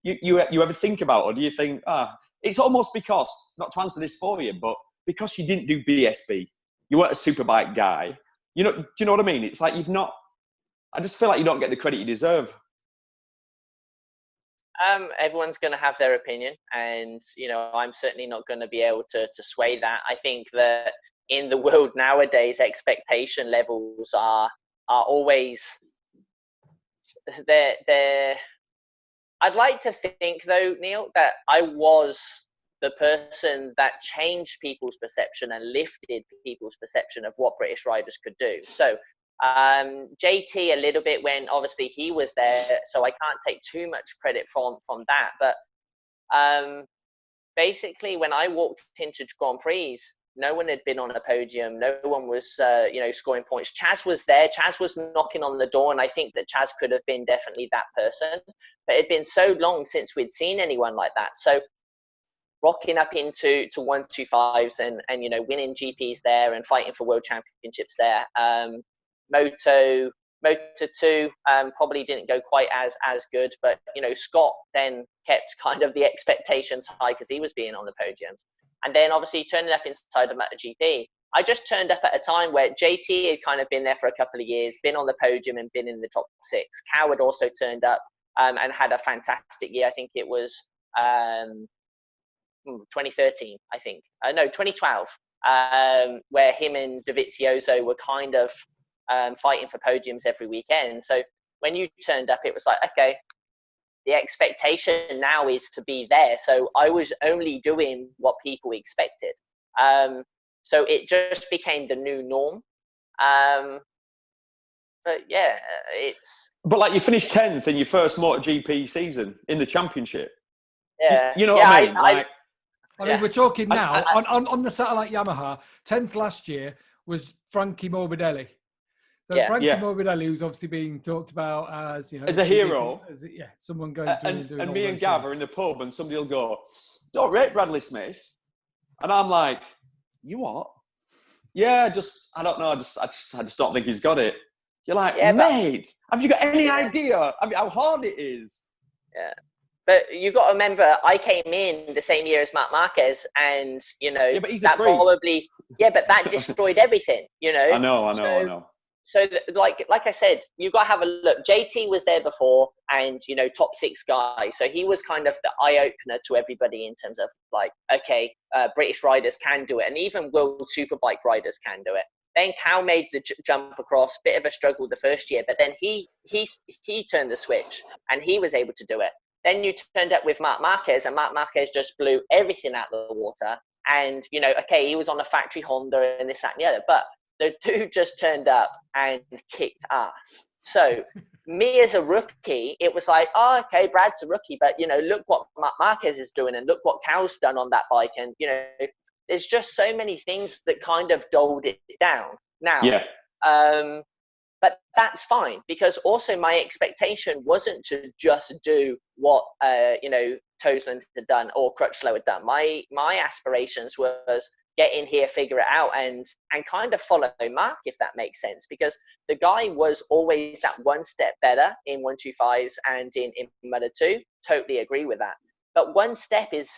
you ever think about, or do you think, it's almost because, not to answer this for you, but because you didn't do BSB, you weren't a superbike guy. Do you know what I mean? It's like I just feel like you don't get the credit you deserve. Everyone's going to have their opinion, and I'm certainly not going to be able to sway that. I think that in the world nowadays, expectation levels are always they're I'd like to think, though, Neil, that I was the person that changed people's perception and lifted people's perception of what British riders could do. So JT a little bit when obviously he was there, so I can't take too much credit from that. But basically, when I walked into Grand Prix, no one had been on a podium. No one was, scoring points. Chaz was there. Chaz was knocking on the door, and I think that Chaz could have been definitely that person. But it'd been so long since we'd seen anyone like that. So rocking up into 125s and winning GPs there and fighting for world championships there. Moto2 probably didn't go quite as good, but Scott then kept kind of the expectations high because he was being on the podiums. And then obviously turning up inside of MotoGP, I just turned up at a time where JT had kind of been there for a couple of years, been on the podium and been in the top 6. Cow had also turned up and had a fantastic year. I think it was 2013, I think. No, 2012, where him and Dovizioso were kind of fighting for podiums every weekend. So when you turned up, it was like, okay, the expectation now is to be there. So I was only doing what people expected. So it just became the new norm. But yeah, it's. But like you finished 10th in your first MotoGP season in the championship. Yeah. You know what I mean? I mean, we're talking now I, on the satellite Yamaha. 10th last year was Frankie Morbidelli. So Frankie Morbidelli, who's obviously being talked about as as a hero, someone going through and doing. And me and Gav are in the pub, and somebody will go, "Don't rate Bradley Smith," and I'm like, "You what?" Yeah, I don't know. I just don't think he's got it. You're like, mate, have you got any idea how hard it is? Yeah. But you got to remember, I came in the same year as Marc Marquez, and but he's that a freak. Probably, but that destroyed everything. I know. So, like I said, you got to have a look. JT was there before, and top 6 guy. So he was kind of the eye opener to everybody in terms of like, okay, British riders can do it, and even World Superbike riders can do it. Then Cal made the jump across, bit of a struggle the first year, but then he turned the switch, and he was able to do it. Then you turned up with Marc Marquez, and Marc Marquez just blew everything out of the water. And, okay, he was on a factory Honda and this, that, and the other. But the dude just turned up and kicked ass. So me as a rookie, it was like, oh, okay, Brad's a rookie. But, look what Marc Marquez is doing, and look what Cal's done on that bike. And, there's just so many things that kind of dulled it down. Now, but that's fine, because also my expectation wasn't to just do what Toseland had done or Crutchlow had done. My aspirations was get in here, figure it out, and kind of follow Mark, if that makes sense, because the guy was always that one step better in 125s and in Moto2. Totally agree with that. But one step is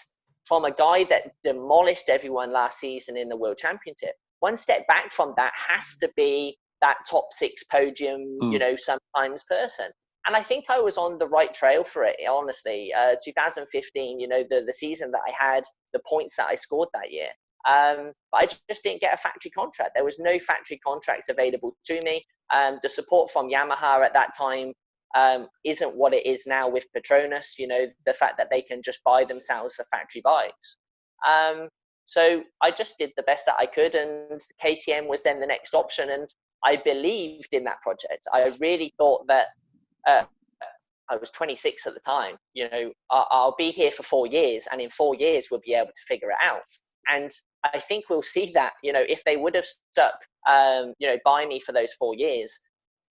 from a guy that demolished everyone last season in the World Championship. One step back from that has to be that top 6 podium, sometimes person. And I think I was on the right trail for it, honestly. 2015, the season that I had, the points that I scored that year. But I just didn't get a factory contract. There was no factory contracts available to me. The support from Yamaha at that time isn't what it is now with Petronas, the fact that they can just buy themselves the factory bikes. So I just did the best that I could, and KTM was then the next option. And I believed in that project. I really thought that I was 26 at the time. I'll be here for 4 years, and in 4 years we'll be able to figure it out. And I think we'll see that. If they would have stuck, by me for those 4 years,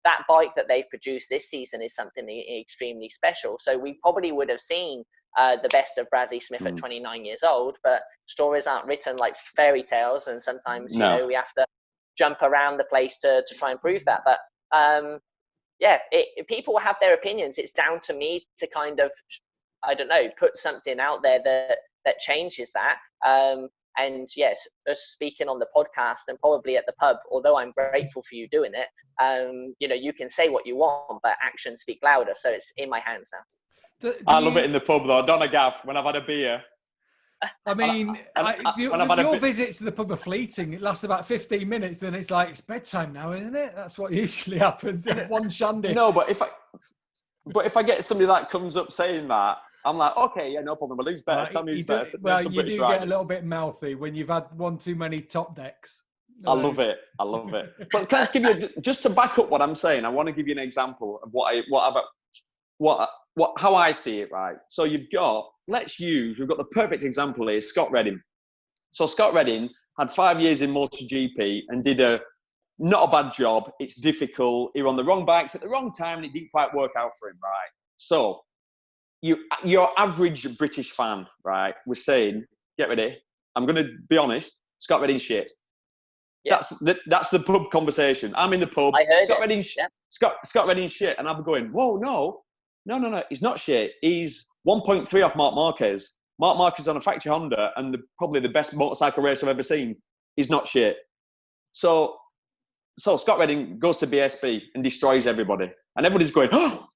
that bike that they've produced this season is something extremely special. So we probably would have seen the best of Bradley Smith at 29 years old. But stories aren't written like fairy tales, and sometimes we have to jump around the place to try and prove that. But people have their opinions. It's down to me to kind of, I don't know, put something out there that changes that. And yes, us speaking on the podcast and probably at the pub, although I'm grateful for you doing it, you can say what you want, but actions speak louder. So it's in my hands now. I love it in the pub though, don't I, Gav? When I've had a beer. I mean, your visits to the pub are fleeting. It lasts about 15 minutes, then it's like, it's bedtime now, isn't it? That's what usually happens. One shandy. No, but if I get somebody that comes up saying that, I'm like, okay, yeah, no problem. I'll lose better. Tell me who's better. Well, you do get a little bit mouthy when you've had one too many top decks. I love it. But can I just give you, just to back up what I'm saying, I want to give you an example of how I see it, right? So we've got the perfect example here, Scott Redding. So Scott Redding had 5 years in MotoGP and did not a bad job. It's difficult. He was on the wrong bikes at the wrong time, and it didn't quite work out for him, right? So your average British fan, right, was saying, get ready, I'm going to be honest, Scott Redding shit. Yeah. That's the pub conversation. I'm in the pub. I heard Scott Redding, Scott Redding shit, and I'm going, whoa, no, he's not shit. He's 1.3 off Marc Marquez. Marc Marquez on a factory Honda, and probably the best motorcycle race I've ever seen. He's not shit. So Scott Redding goes to BSB and destroys everybody, and everybody's going, oh,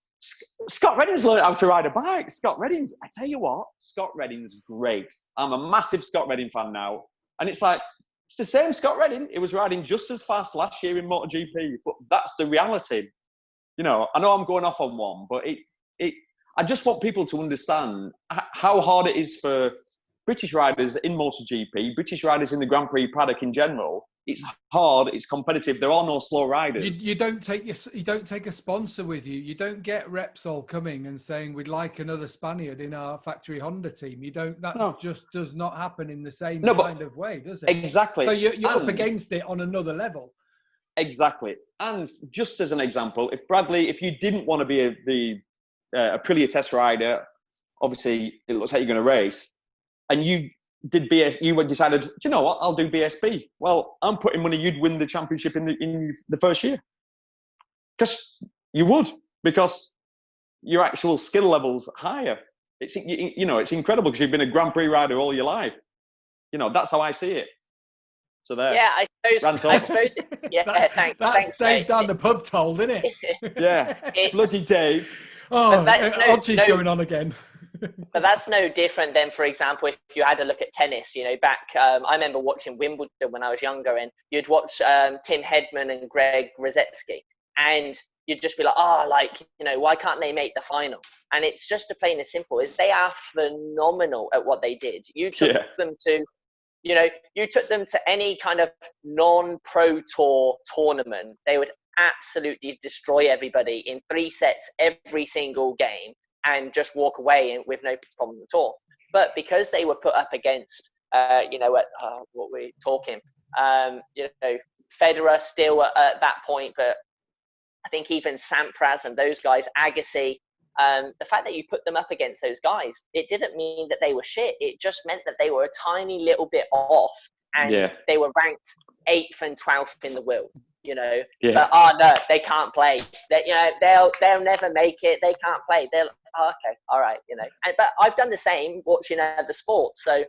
Scott Redding's learned how to ride a bike. I tell you what, Scott Redding's great. I'm a massive Scott Redding fan now. And it's like, it's the same Scott Redding. He was riding just as fast last year in MotoGP, but that's the reality. I know I'm going off on one, but I just want people to understand how hard it is for British riders in MotoGP, British riders in the Grand Prix paddock in general, It's hard. It's competitive. There are no slow riders. You don't take a sponsor with you. You don't get Repsol coming and saying we'd like another Spaniard in our factory Honda team. You don't. That just does not happen in the same kind of way, does it? Exactly. So you're up against it on another level. Exactly. And just as an example, if you didn't want to be the Aprilia test rider, obviously it looks like you're going to race, and you decided, do you know what? I'll do BSB. Well, I'm putting money you'd win the championship in the first year, because you would, because your actual skill level's higher. It's it's incredible because you've been a Grand Prix rider all your life. That's how I see it. So there. Yeah, I suppose. Yeah, thanks. Dave down the pub told, isn't it? Yeah, bloody Dave. Oh, Hodgy's going on again. But that's no different than, for example, if you had a look at tennis, back, I remember watching Wimbledon when I was younger, and you'd watch Tim Hedman and Greg Rosetsky, and you'd just be like, why can't they make the final? And it's just plain and simple, is they are phenomenal at what they did. You took them to, you took them to any kind of non-pro tour tournament, they would absolutely destroy everybody in 3 sets every single game, and just walk away with no problem at all. But because they were put up against, what we're talking, Federer still at that point, but I think even Sampras and those guys, Agassi, the fact that you put them up against those guys, it didn't mean that they were shit. It just meant that they were a tiny little bit off, and they were ranked 8th and 12th in the world. But no, they can't play. They'll never make it. They can't play. They're okay, all right, but I've done the same watching other sports. So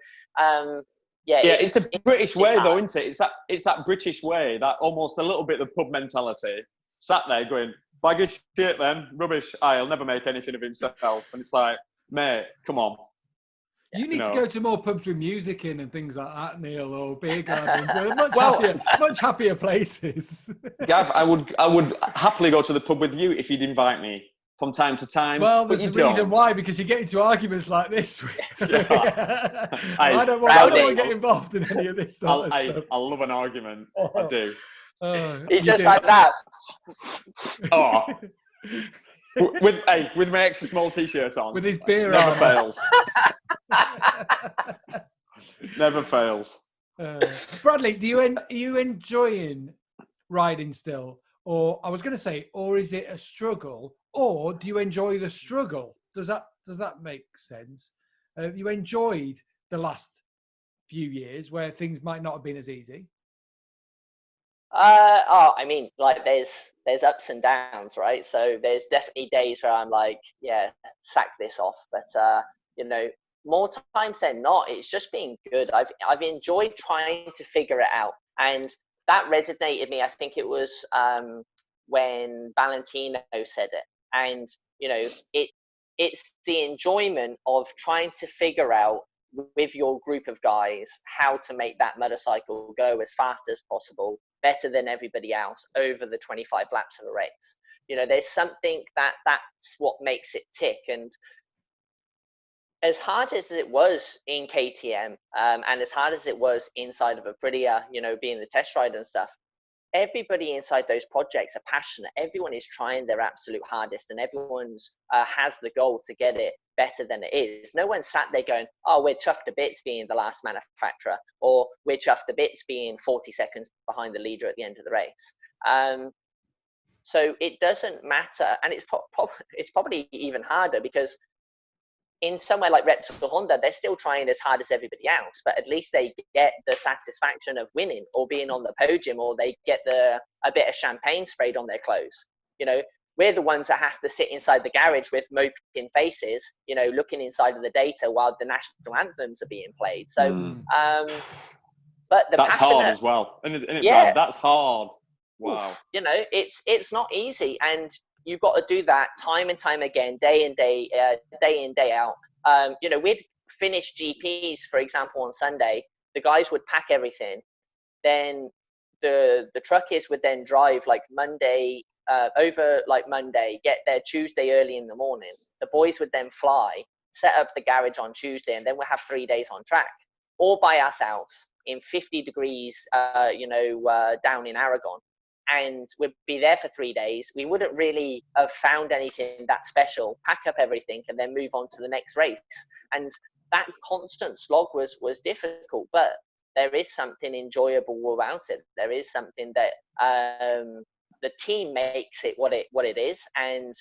it's the British way, though, isn't it? It's that British way, that almost a little bit of the pub mentality. Sat there going, bag of shit, then rubbish. He'll never make anything of himself. And it's like, mate, come on. You need to go to more pubs with music in and things like that, Neil, or beer gardens. Much happier places. Gav, I would happily go to the pub with you if you'd invite me from time to time. Well, there's a reason why, because you get into arguments like this. I don't want to get involved in any of this sort of stuff. I love an argument. I do. He's just like that. Oh. With my extra small t-shirt on, with his beer never fails. Never fails. Bradley, are you enjoying riding still, or I was going to say, or is it a struggle, or do you enjoy the struggle? Does that make sense? Have you enjoyed the last few years where things might not have been as easy? I mean, like there's ups and downs, right? So there's definitely days where I'm like, sack this off. But more times than not, it's just been good. I've enjoyed trying to figure it out, and that resonated me. I think it was when Valentino said it, and it's the enjoyment of trying to figure out with your group of guys how to make that motorcycle go as fast as possible, better than everybody else over the 25 laps of a race. There's something that's what makes it tick. And as hard as it was in KTM, and as hard as it was inside of Aprilia, being the test rider and stuff, everybody inside those projects are passionate. Everyone is trying their absolute hardest, and everyone's has the goal to get it better than it is. No one sat there going, oh, we're chuffed to bits being the last manufacturer, or we're chuffed to bits being 40 seconds behind the leader at the end of the race. So it doesn't matter. And it's probably even harder because in somewhere like Repsol Honda, they're still trying as hard as everybody else, but at least they get the satisfaction of winning or being on the podium, or they get a bit of champagne sprayed on their clothes. We're the ones that have to sit inside the garage with moping faces, looking inside of the data while the national anthems are being played. So, but that's hard as well. And Brad, that's hard. Wow. It's not easy, and you've got to do that time and time again, day in, day out. We'd finish GPs, for example, on Sunday. The guys would pack everything. Then the truckies would then drive like Monday, get there Tuesday early in the morning. The boys would then fly, set up the garage on Tuesday, and then we'll have 3 days on track. all by ourselves in 50 degrees, down in Aragon. And we'd be there for 3 days. We wouldn't really have found anything that special, pack up everything and then move on to the next race. And that constant slog was difficult, but there is something enjoyable about it. There is something that the team makes it what it is. And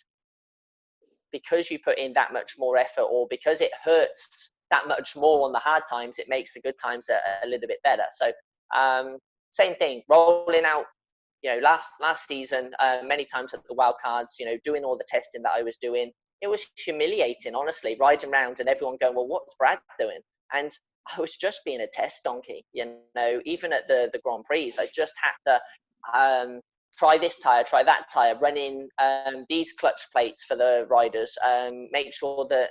because you put in that much more effort, or because it hurts that much more on the hard times, it makes the good times a little bit better. So same thing, rolling out, last season, many times at the wildcards, doing all the testing that I was doing, it was humiliating, honestly, riding around and everyone going, well, what's Brad doing? And I was just being a test donkey, even at the Grand Prix, I just had to try this tire, try that tire, run in these clutch plates for the riders, make sure that,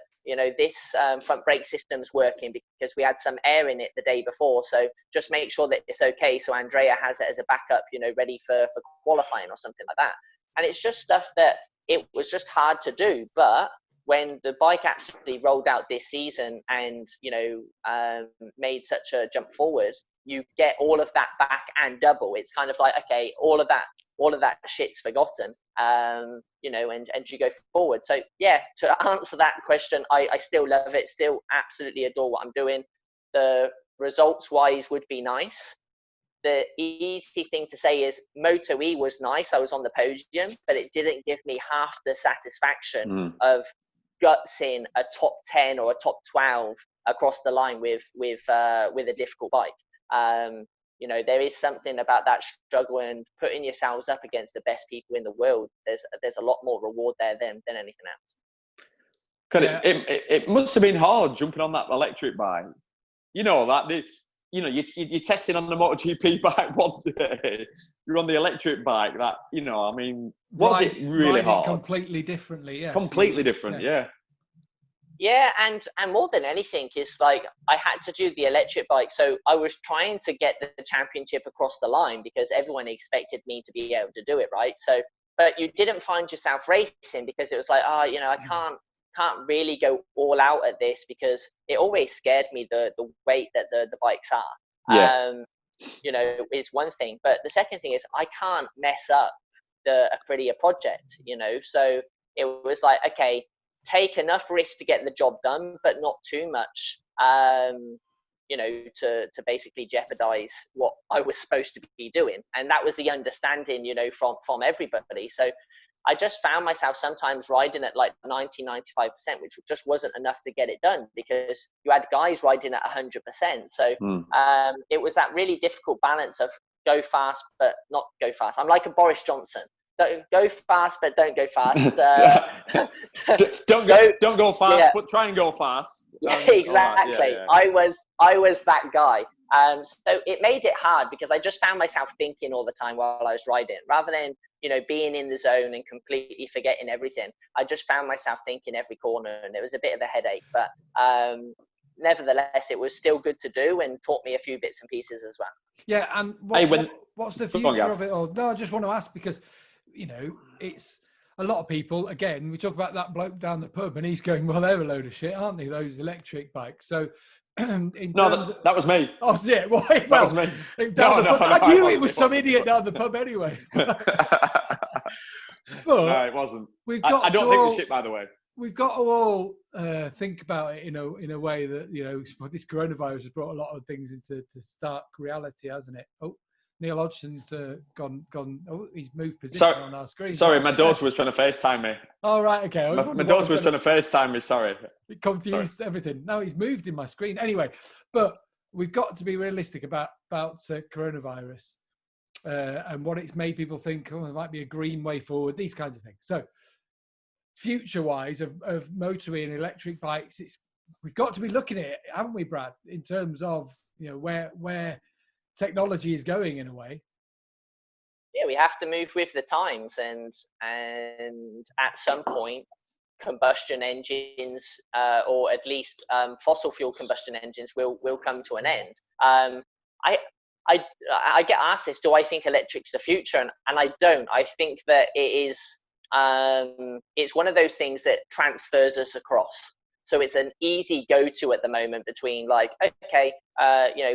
this front brake system's working, because we had some air in it the day before. So just make sure that it's okay. So Andrea has it as a backup, ready for qualifying or something like that. And it's just stuff that it was just hard to do. But when the bike actually rolled out this season and, made such a jump forward, you get all of that back and double. It's kind of like, okay, all of that shit's forgotten, and you go forward. So yeah, to answer that question, I still love it, still absolutely adore what I'm doing. The results wise would be nice. The easy thing to say is MotoE was nice. I was on the podium, but it didn't give me half the satisfaction of gutsing a top 10 or a top 12 across the line with a difficult bike. There is something about that struggle and putting yourselves up against the best people in the world. There's a lot more reward there than anything else. It must have been hard jumping on that electric bike. You're testing on the MotoGP bike one day. You're on the electric bike. Was it really hard? Completely differently, yeah. Completely different, yeah. Yeah, and more than anything, it's like I had to do the electric bike. So I was trying to get the championship across the line because everyone expected me to be able to do it, right? So, but you didn't find yourself racing because it was like, I can't really go all out at this, because it always scared me, the weight that the bikes are. Yeah. Is one thing. But the second thing is I can't mess up the Aprilia project, So it was like, okay, take enough risk to get the job done, but not too much, to basically jeopardize what I was supposed to be doing. And that was the understanding, from everybody. So I just found myself sometimes riding at like 90, 95%, which just wasn't enough to get it done, because you had guys riding at 100%. So it was that really difficult balance of go fast, but not go fast. I'm like a Boris Johnson. Go fast, but don't go fast. Don't go fast, yeah. But try and go fast. Exactly. Yeah. I was that guy. So it made it hard because I just found myself thinking all the time while I was riding, rather than being in the zone and completely forgetting everything. I just found myself thinking every corner, and it was a bit of a headache. But nevertheless, it was still good to do and taught me a few bits and pieces as well. Yeah, and what's the future of it all? No, I just want to ask because. It's a lot of people, again, we talk about that bloke down the pub and he's going, well, they're a load of shit, aren't they, those electric bikes? So that was me. Oh, yeah. Well, that was me. I knew it was some idiot down the pub anyway. But no, it wasn't. I don't think the shit, by the way. We've got to all think about it in a way that, this coronavirus has brought a lot of things into stark reality, hasn't it? Oh, Neil Hodgson's gone. Oh, he's moved position on our screen. Sorry, my daughter was trying to FaceTime me. Oh, right, okay. My daughter was trying to FaceTime me, sorry. It confused everything. No, he's moved in my screen. Anyway, but we've got to be realistic about coronavirus and what it's made people think, there might be a green way forward, these kinds of things. So, future-wise of MotoE and electric bikes, we've got to be looking at it, haven't we, Brad, in terms of, where technology is going in a way. Yeah, we have to move with the times, and at some point, combustion engines, or at least fossil fuel combustion engines, will come to an end. I get asked this: do I think electric's the future? And I don't. I think that it is. It's one of those things that transfers us across. So it's an easy go-to at the moment between like, okay,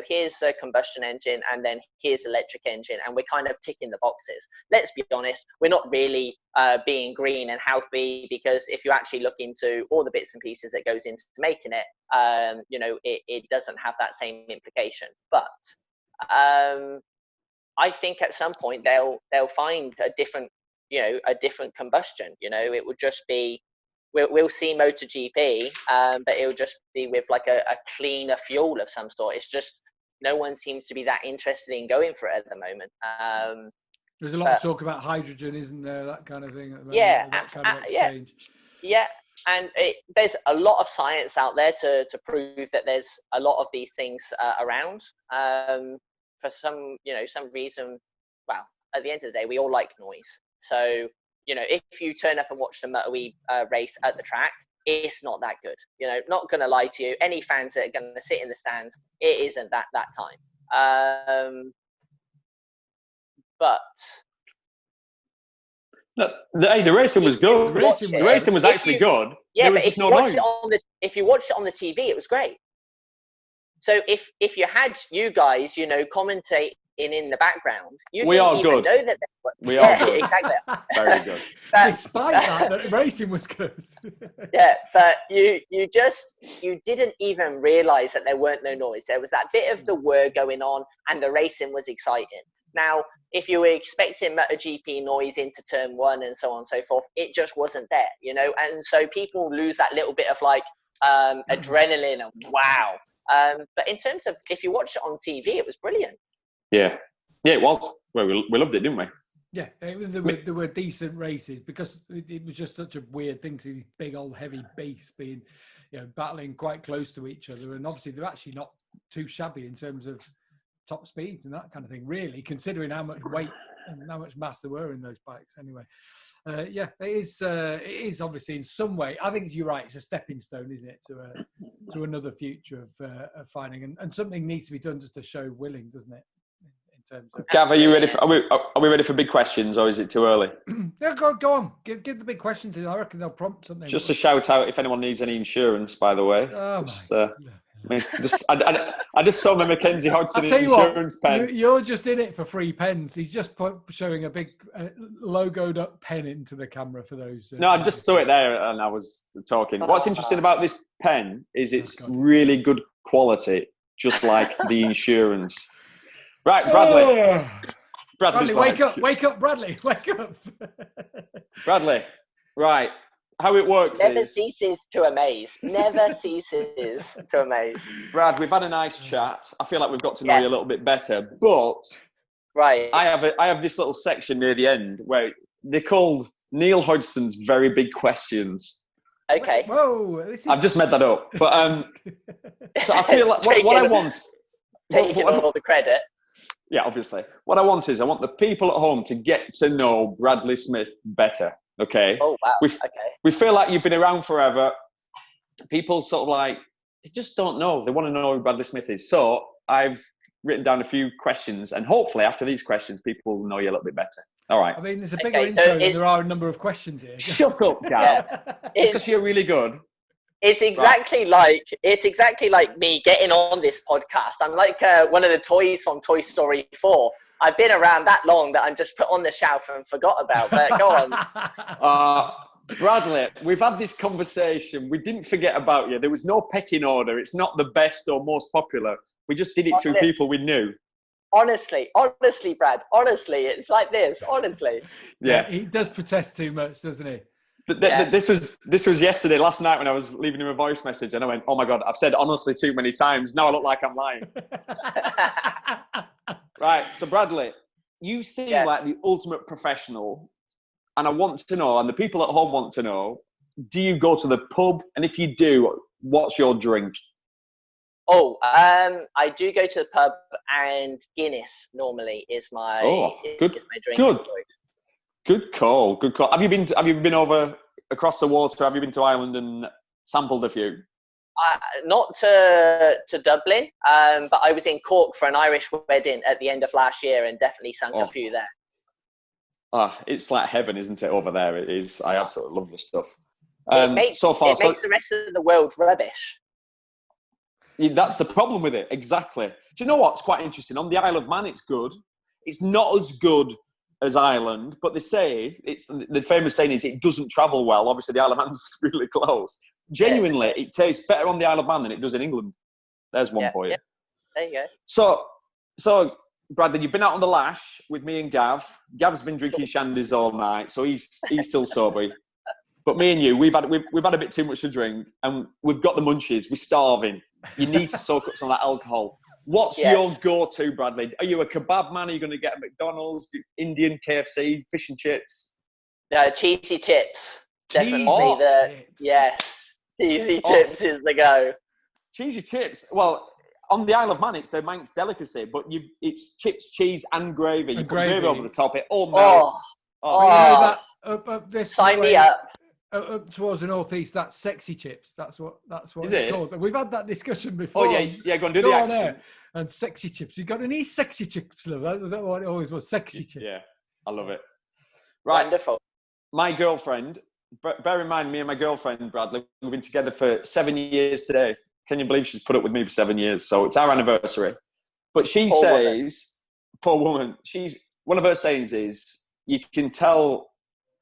here's a combustion engine and then here's electric engine, and we're kind of ticking the boxes. Let's be honest, we're not really being green and healthy, because if you actually look into all the bits and pieces that goes into making it, it doesn't have that same implication. But I think at some point they'll find a different combustion. It will just be, we'll see MotoGP, but it'll just be with like a cleaner fuel of some sort. It's just no one seems to be that interested in going for it at the moment. There's a lot of talk about hydrogen, isn't there? That kind of thing at the moment. Yeah, that kind of exchange. Yeah. And there's a lot of science out there to prove that there's a lot of these things around. For some reason, well, at the end of the day, we all like noise. So, if you turn up and watch the MotoE race at the track, it's not that good. Not going to lie to you. Any fans that are going to sit in the stands, it isn't that time. But no, the racing was good. The racing was actually good. Yeah, but if you watched it on the TV, it was great. So if you had you guys, commentating in the background, we are good. Know that we are good. Exactly. Very good. Despite that, the racing was good. Yeah, but you didn't even realise that there weren't no noise. There was that bit of the whir going on, and the racing was exciting. Now, if you were expecting MotoGP noise into turn one and so on and so forth, it just wasn't there, and so people lose that little bit of like adrenaline and wow. But in terms of, if you watch it on TV, it was brilliant. Yeah, it was. Well, we loved it, didn't we? Yeah, there were decent races, because it was just such a weird thing to see these big old heavy beasts being, battling quite close to each other, and obviously they're actually not too shabby in terms of top speeds and that kind of thing, really, considering how much weight and how much mass there were in those bikes. Anyway, it is obviously in some way. I think you're right. It's a stepping stone, isn't it, to another future of finding, and something needs to be done just to show willing, doesn't it? In terms of Gav, are you ready? Are we ready for big questions, or is it too early? Yeah, go on. Give the big questions. I reckon they'll prompt something. Just a shout out if anyone needs any insurance, by the way. Oh just, my. I just saw my Mackenzie Hodgson insurance pen. You're just in it for free pens. He's just showing a big logoed up pen into the camera for those. No, I just saw it there and I was talking. What's interesting about this pen is it's really good quality, just like the insurance. Right, Bradley. Bradley, wake up, Bradley, wake up. Bradley, right. How it works never ceases to amaze. Never ceases to amaze. Brad, we've had a nice chat. I feel like we've got to know you a little bit better. But right, I have this little section near the end where they're called Neil Hodgson's very big questions. Okay. Whoa, I've just made that up. But so I feel like what I want, taking all the credit. Yeah, obviously. What I want the people at home to get to know Bradley Smith better. Okay. Oh wow. We feel like you've been around forever. People sort of like, they just don't know. They want to know who Bradley Smith is. So I've written down a few questions, and hopefully after these questions, people will know you a little bit better. All right. I mean, there's a bigger intro than there are a number of questions here. Shut up, Gav. It's because you're really good. It's exactly like me getting on this podcast. I'm like one of the toys from Toy Story 4. I've been around that long that I'm just put on the shelf and forgot about. But go on. Bradley, we've had this conversation. We didn't forget about you. There was no pecking order. It's not the best or most popular. We just did it through people we knew. Honestly, Brad. Honestly, it's like this. Honestly. Yeah. He does protest too much, doesn't he? This was yesterday, last night, when I was leaving him a voice message, and I went, "Oh my God, I've said honestly too many times. Now I look like I'm lying." Right, so Bradley, you seem like the ultimate professional, and I want to know, and the people at home want to know, do you go to the pub? And if you do, what's your drink? Oh, I do go to the pub, and Guinness normally is my drink. Good call. Have you been over across the water? Have you been to Ireland and sampled a few? Not to Dublin, but I was in Cork for an Irish wedding at the end of last year and definitely sunk a few there. It's like heaven, isn't it, over there? It is. I absolutely love the stuff. It makes the rest of the world rubbish. That's the problem with it, exactly. Do you know what's quite interesting? On the Isle of Man, it's good. It's not as good as Ireland, but they say, the famous saying is it doesn't travel well. Obviously, the Isle of Man's really close. Genuinely, it tastes better on the Isle of Man than it does in England. There's one for you. Yeah. There you go. So, Bradley, you've been out on the lash with me and Gav. Gav's been drinking shandies all night, so he's still sober. But me and you, we've had a bit too much to drink, and we've got the munchies. We're starving. You need to soak up some of that alcohol. What's your go-to, Bradley? Are you a kebab man? Are you going to get a McDonald's, Indian, KFC, fish and chips? Cheesy chips. Definitely cheesy chips is the go. Cheesy chips. Well, on the Isle of Man, it's a Manx delicacy, but it's chips, cheese, and gravy. You put gravy over the top. It all melts. Sign me up. Up towards the northeast, that's sexy chips. That's what is it's called. We've had that discussion before. Oh yeah. Go and do the accent. And sexy chips. You got any sexy chips, love? Is that what it always was? Sexy chips. Yeah, I love it. Right. Wonderful. My girlfriend. Bear in mind, me and my girlfriend Bradley, we've been together for 7 years today. Can you believe she's put up with me for 7 years? So it's our anniversary. But she says, poor woman, one of her sayings is, you can tell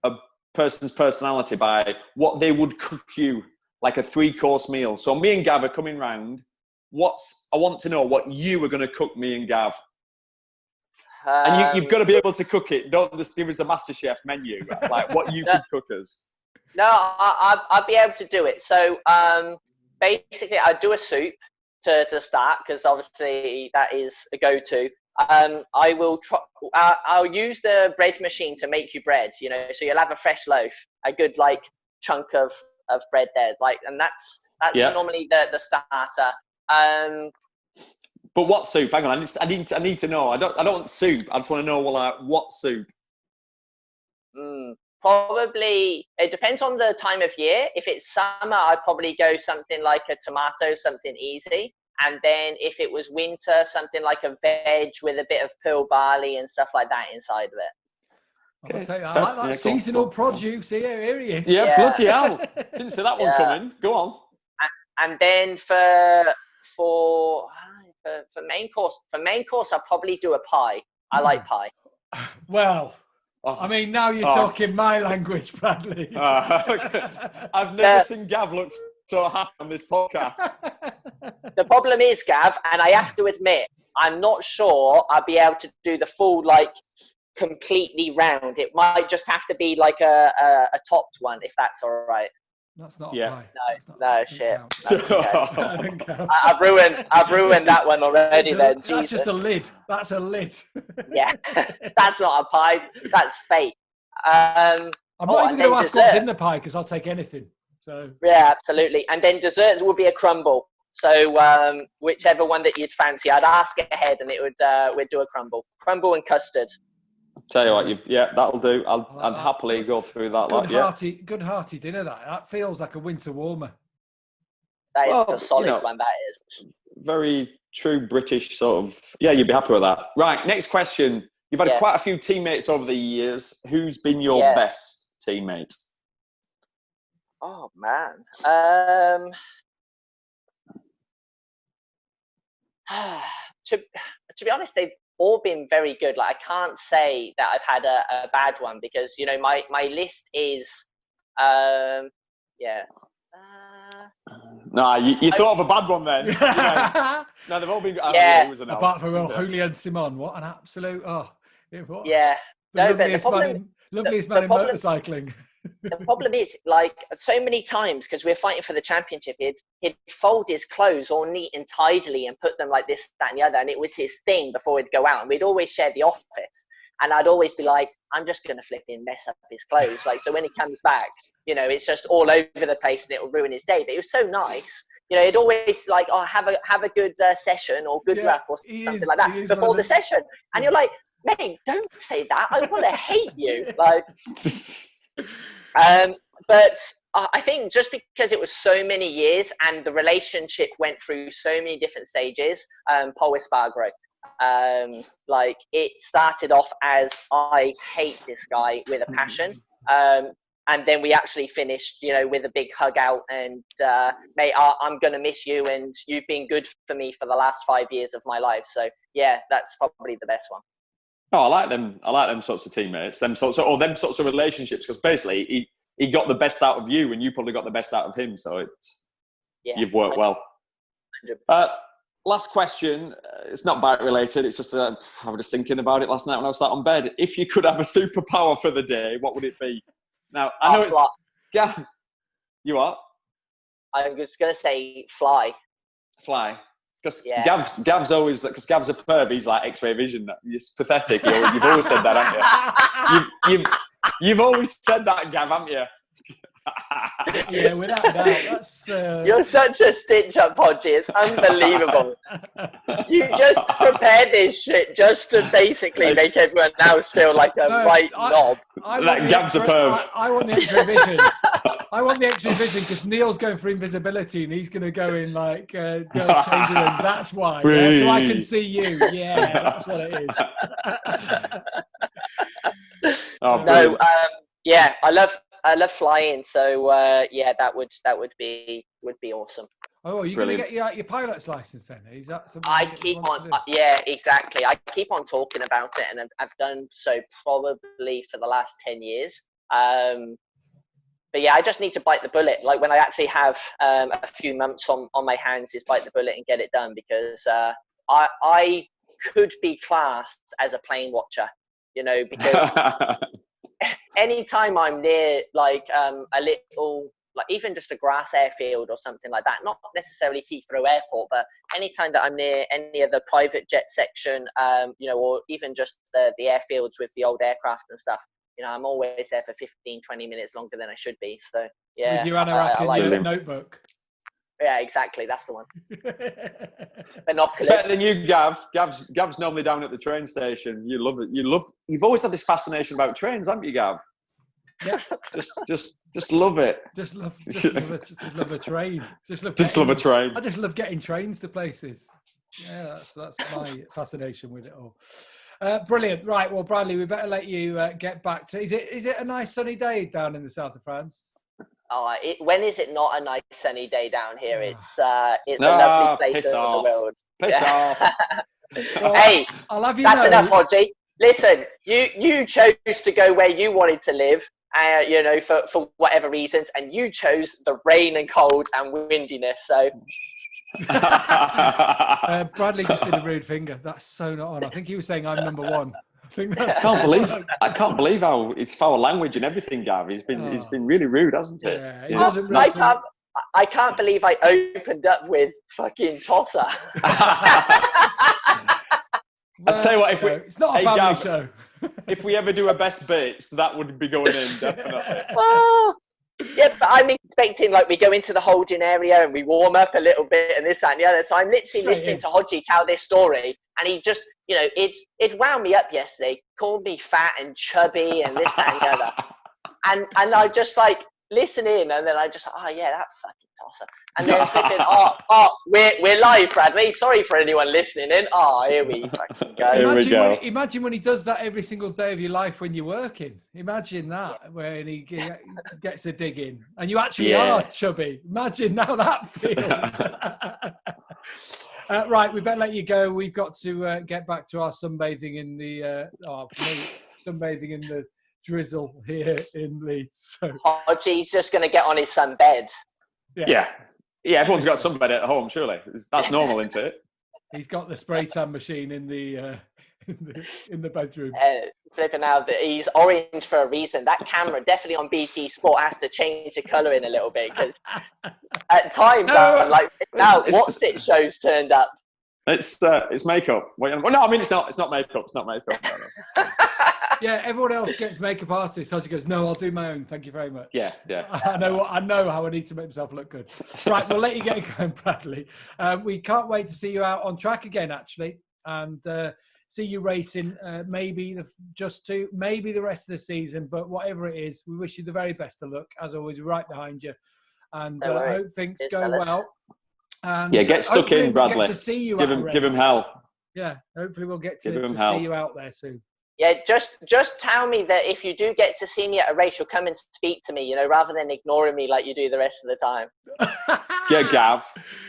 a person's personality by what they would cook you, like a 3-course meal. So me and Gav are coming round. I want to know what you are going to cook me and Gav. And you've got to be able to cook it. Don't just give us a MasterChef menu, like what you could cook us. No, I'd be able to do it. So basically, I'd do a soup to start, because obviously that is a go-to. I'll use the bread machine to make you bread, so you'll have a fresh loaf, a good chunk of bread there, and that's normally the starter. But what soup? Hang on, I need to know. I don't want soup. I just want to know what soup. Probably it depends on the time of year. If it's summer, I'd probably go something like a tomato, something easy. And then if it was winter, something like a veg with a bit of pearl barley and stuff like that inside of it. Okay. I'll tell you, I like that seasonal produce. Here he is. Yeah, bloody hell. Didn't see that one coming. Go on. And then for main course, I'll probably do a pie. I like pie. Well, I mean, now you're talking my language, Bradley. Okay. I've never seen Gav look so happy on this podcast. The problem is, Gav, and I have to admit, I'm not sure I'll be able to do the full, completely round. It might just have to be a topped one, if that's all right. That's not a pie. No, shit. I've ruined that one already. That's just a lid. That's a lid. Yeah, that's not a pie. That's fake. I'm not even going to ask what's in the pie, because I'll take anything. So yeah, absolutely. And then desserts would be a crumble. So whichever one that you'd fancy, I'd ask ahead, and it would we'd do a crumble and custard. Tell you what, that'll do. I'd happily go through that. Good hearty dinner. That feels like a winter warmer. That is a solid one. That is very true British sort of. Yeah, you'd be happy with that. Right, next question. You've had quite a few teammates over the years. Who's been your best teammate? Oh man. To be honest, they've all been very good. I can't say that I've had a bad one, because my list is No, you thought of a bad one then. No, they've all been. Apart from Julian Simon, what an absolute loveliest man in motorcycling. The problem is, so many times, because we're fighting for the championship, he'd fold his clothes all neat and tidily and put them like this, that, and the other, and it was his thing before he'd go out. And we'd always share the office, and I'd always be like, I'm just going to flipping mess up his clothes. So when he comes back, it's just all over the place, and it'll ruin his day. But it was so nice. He'd always have a good session or good luck or something like that before the session. And you're like, mate, don't say that. I want to hate you. But I think just because it was so many years and the relationship went through so many different stages, Paul Espargaro, it started off as I hate this guy with a passion, And then we actually finished, with a big hug out and, mate, I'm going to miss you. And you've been good for me for the last 5 years of my life. So yeah, that's probably the best one. Oh, I like them. I like them sorts of teammates, them sorts of relationships, because basically he got the best out of you and you probably got the best out of him. So you've worked well. 100%. Last question. It's not bike related. It's just I was just thinking about it last night when I was sat on bed. If you could have a superpower for the day, what would it be? Now, I know it's... Gav, you are? I'm just going to say fly. Fly. Because Gav's always... Because Gav's a perv, he's like X-ray vision. It's pathetic. You've always said that, haven't you? You've always said that, Gav, haven't you? Yeah, without a doubt. That's, You're such a stitch-up, Hodgy. It's unbelievable. You just prepared this shit just to basically make everyone else feel like a knob. Gav's a perv. I want the extra vision. I want the extra vision because Neil's going for invisibility and he's going to go in like changing rooms. That's why. Yeah? So I can see you. Yeah, that's what it is. No, I love flying, so that would be awesome. Oh, are you going to get your pilot's license then? Is that something exactly. I keep on talking about it, and I've done so probably for the last 10 years. But yeah, I just need to bite the bullet. Like when I actually have a few months on my hands, is bite the bullet and get it done, because I could be classed as a plane watcher, because anytime I'm near like a little, like even just a grass airfield or something like that, not necessarily Heathrow Airport, but anytime that I'm near any of the private jet section, or even just the airfields with the old aircraft and stuff, I'm always there for 15, 20 minutes longer than I should be. So yeah. With your anorak in your notebook. Yeah, exactly. That's the one. Binoculars. Better than you, Gav. Gav's normally down at the train station. You love it. You've always had this fascination about trains, haven't you, Gav? Yeah. Just love it. Just love a train. Just love a train. I just love getting trains to places. Yeah, that's my fascination with it all. Brilliant. Right. Well, Bradley, we better let you get back to. Is it a nice sunny day down in the south of France? Oh, when is it not a nice sunny day down here? It's a lovely place in the world. Piss off. Well, hey, I'll have you that's know. Enough, Hodgy. Listen, you chose to go where you wanted to live, for whatever reasons, and you chose the rain and cold and windiness. So. Bradley just did a rude finger. That's so not on. I think he was saying I'm number one. I can't believe how it's foul language and everything, Gav. He's been really rude, hasn't it? Yeah, I can't believe I opened up with fucking tosser. I'll tell you what, it's not a family Gav, show. If we ever do a best bits, that would be going in, definitely. Oh, yeah, but I'm expecting like we go into the holding area and we warm up a little bit and this, that and the other. So I'm literally listening to Hodgy tell this story, and he just, it wound me up yesterday, called me fat and chubby and this, that and the other. And I just like listen in, and then I just, oh yeah, that fucking tosser. And then thinking, we're live, Bradley. Sorry for anyone listening in. Oh, here we fucking go. Imagine when he does that every single day of your life when you're working. Imagine that, when he gets a dig in. And you actually are chubby. Imagine how that feels. Right, we better let you go. We've got to get back to our sunbathing in the... sunbathing in the drizzle here in Leeds. So. Hodgy's just going to get on his sunbed. Yeah, everyone's got sunbed at home, surely. That's normal, isn't it? He's got the spray tan machine in the bedroom. Flipping out, he's orange for a reason. That camera, definitely on BT Sport, has to change the colour in a little bit, because at times I'm like, now what's it show's turned up? It's makeup. Well, no, I mean it's not makeup. It's not makeup. No. Yeah, everyone else gets makeup artists. Hodgy goes, no, I'll do my own. Thank you very much. Yeah. I know how I need to make myself look good. Right, we'll let you get going, Bradley. We can't wait to see you out on track again, actually, and see you racing. Maybe the rest of the season, but whatever it is, we wish you the very best of luck. As always, we're right behind you, and I hope things go well. And get stuck in, Bradley. We'll get to see you. Give him hell. Yeah, hopefully we'll get to see you out there soon. Yeah, just tell me that if you do get to see me at a race, you'll come and speak to me, rather than ignoring me like you do the rest of the time. Yeah, Gav.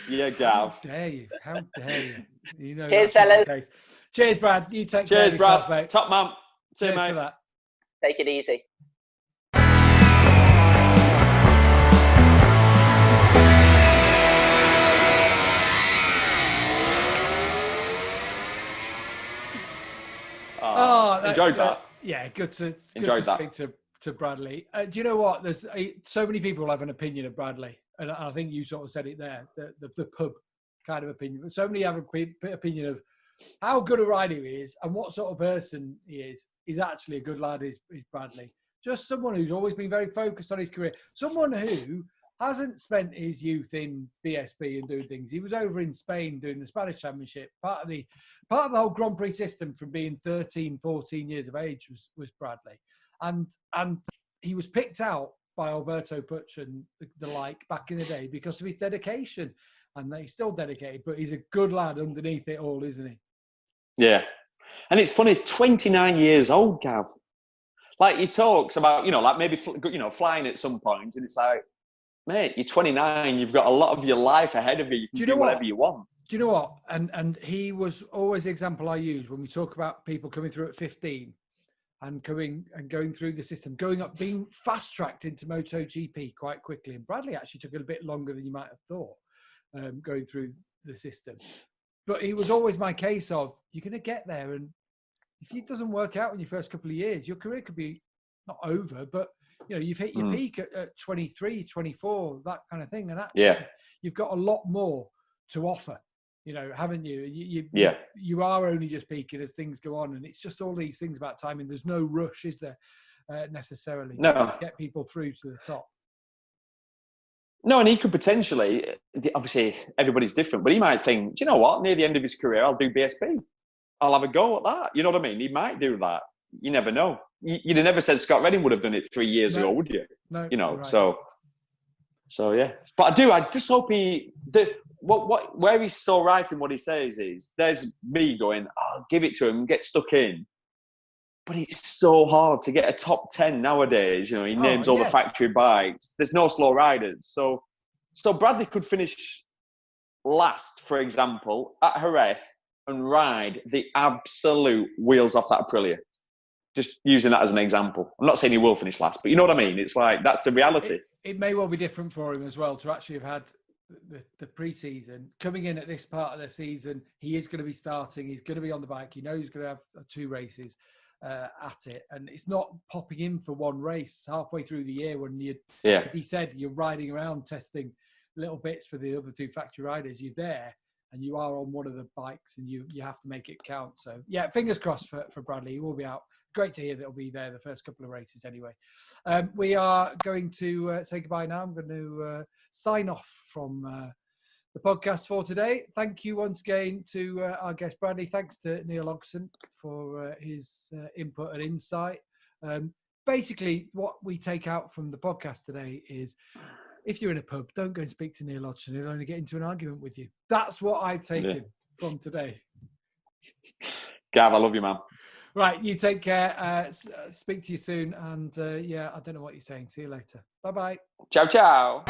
Yeah, Gav. How dare you? How dare you? Cheers, that's not the fellas. case. Cheers, Brad. You take care Cheers, of yourself, Brad. mate. Top man. See you, Cheers mate. for that. Take it easy. Enjoyed that. Yeah, good to Enjoyed that. speak to Bradley. Do you know what? There's so many people have an opinion of Bradley, and I think you sort of said it there, the pub kind of opinion. But so many have an opinion of how good a rider he is and what sort of person he is. He's actually a good lad, is Bradley. Just someone who's always been very focused on his career. Someone who hasn't spent his youth in BSB and doing things. He was over in Spain doing the Spanish Championship. Part of the whole Grand Prix system from being 13, 14 years of age was Bradley. And he was picked out by Alberto Puch and the like back in the day because of his dedication. And he's still dedicated, but he's a good lad underneath it all, isn't he? Yeah. And it's funny, he's 29 years old, Gav. Like, he talks about, like maybe, flying at some point, and it's like, mate, you're 29, you've got a lot of your life ahead of you. You can do whatever you want. Do you know what? And he was always the example I use when we talk about people coming through at 15 and going through the system, going up, being fast-tracked into MotoGP quite quickly. And Bradley actually took it a bit longer than you might have thought, going through the system. But he was always my case of, you're going to get there, and if it doesn't work out in your first couple of years, your career could be not over, but you've hit your peak at 23, 24, that kind of thing. And actually, you've got a lot more to offer, haven't you? You are only just peaking as things go on. And it's just all these things about timing. There's no rush, is there, necessarily, to get people through to the top. No, and he could potentially, obviously everybody's different, but he might think, do you know what? Near the end of his career, I'll do BSB. I'll have a go at that. You know what I mean? He might do that. You never know. You'd have never said Scott Redding would have done it 3 years ago, would you? No. Right. So yeah. But I just hope where he's so right in what he says is, there's me going, give it to him, get stuck in. But it's so hard to get a top 10 nowadays. He names all the factory bikes. There's no slow riders. So Bradley could finish last, for example, at Jerez and ride the absolute wheels off that Aprilia. Just using that as an example. I'm not saying he will finish last, but you know what I mean? It's like, that's the reality. It may well be different for him as well to actually have had the pre-season. Coming in at this part of the season, he is going to be starting. He's going to be on the bike. He knows he's going to have 2 races at it. And it's not popping in for one race halfway through the year when as he said, you're riding around testing little bits for the other 2 factory riders. You're there and you are on one of the bikes and you have to make it count. So, yeah, fingers crossed for Bradley. He will be out. Great to hear that he'll be there the first couple of races anyway. We are going to say goodbye now. I'm going to sign off from the podcast for today. Thank you once again to our guest Bradley. Thanks to Neil Ogson for his input and insight. Basically, what we take out from the podcast today is, if you're in a pub, don't go and speak to Neil Ogson. He'll only get into an argument with you. That's what I've taken from today. Gav, I love you, man. Right, you take care. Speak to you soon. And I don't know what you're saying. See you later. Bye-bye. Ciao, ciao.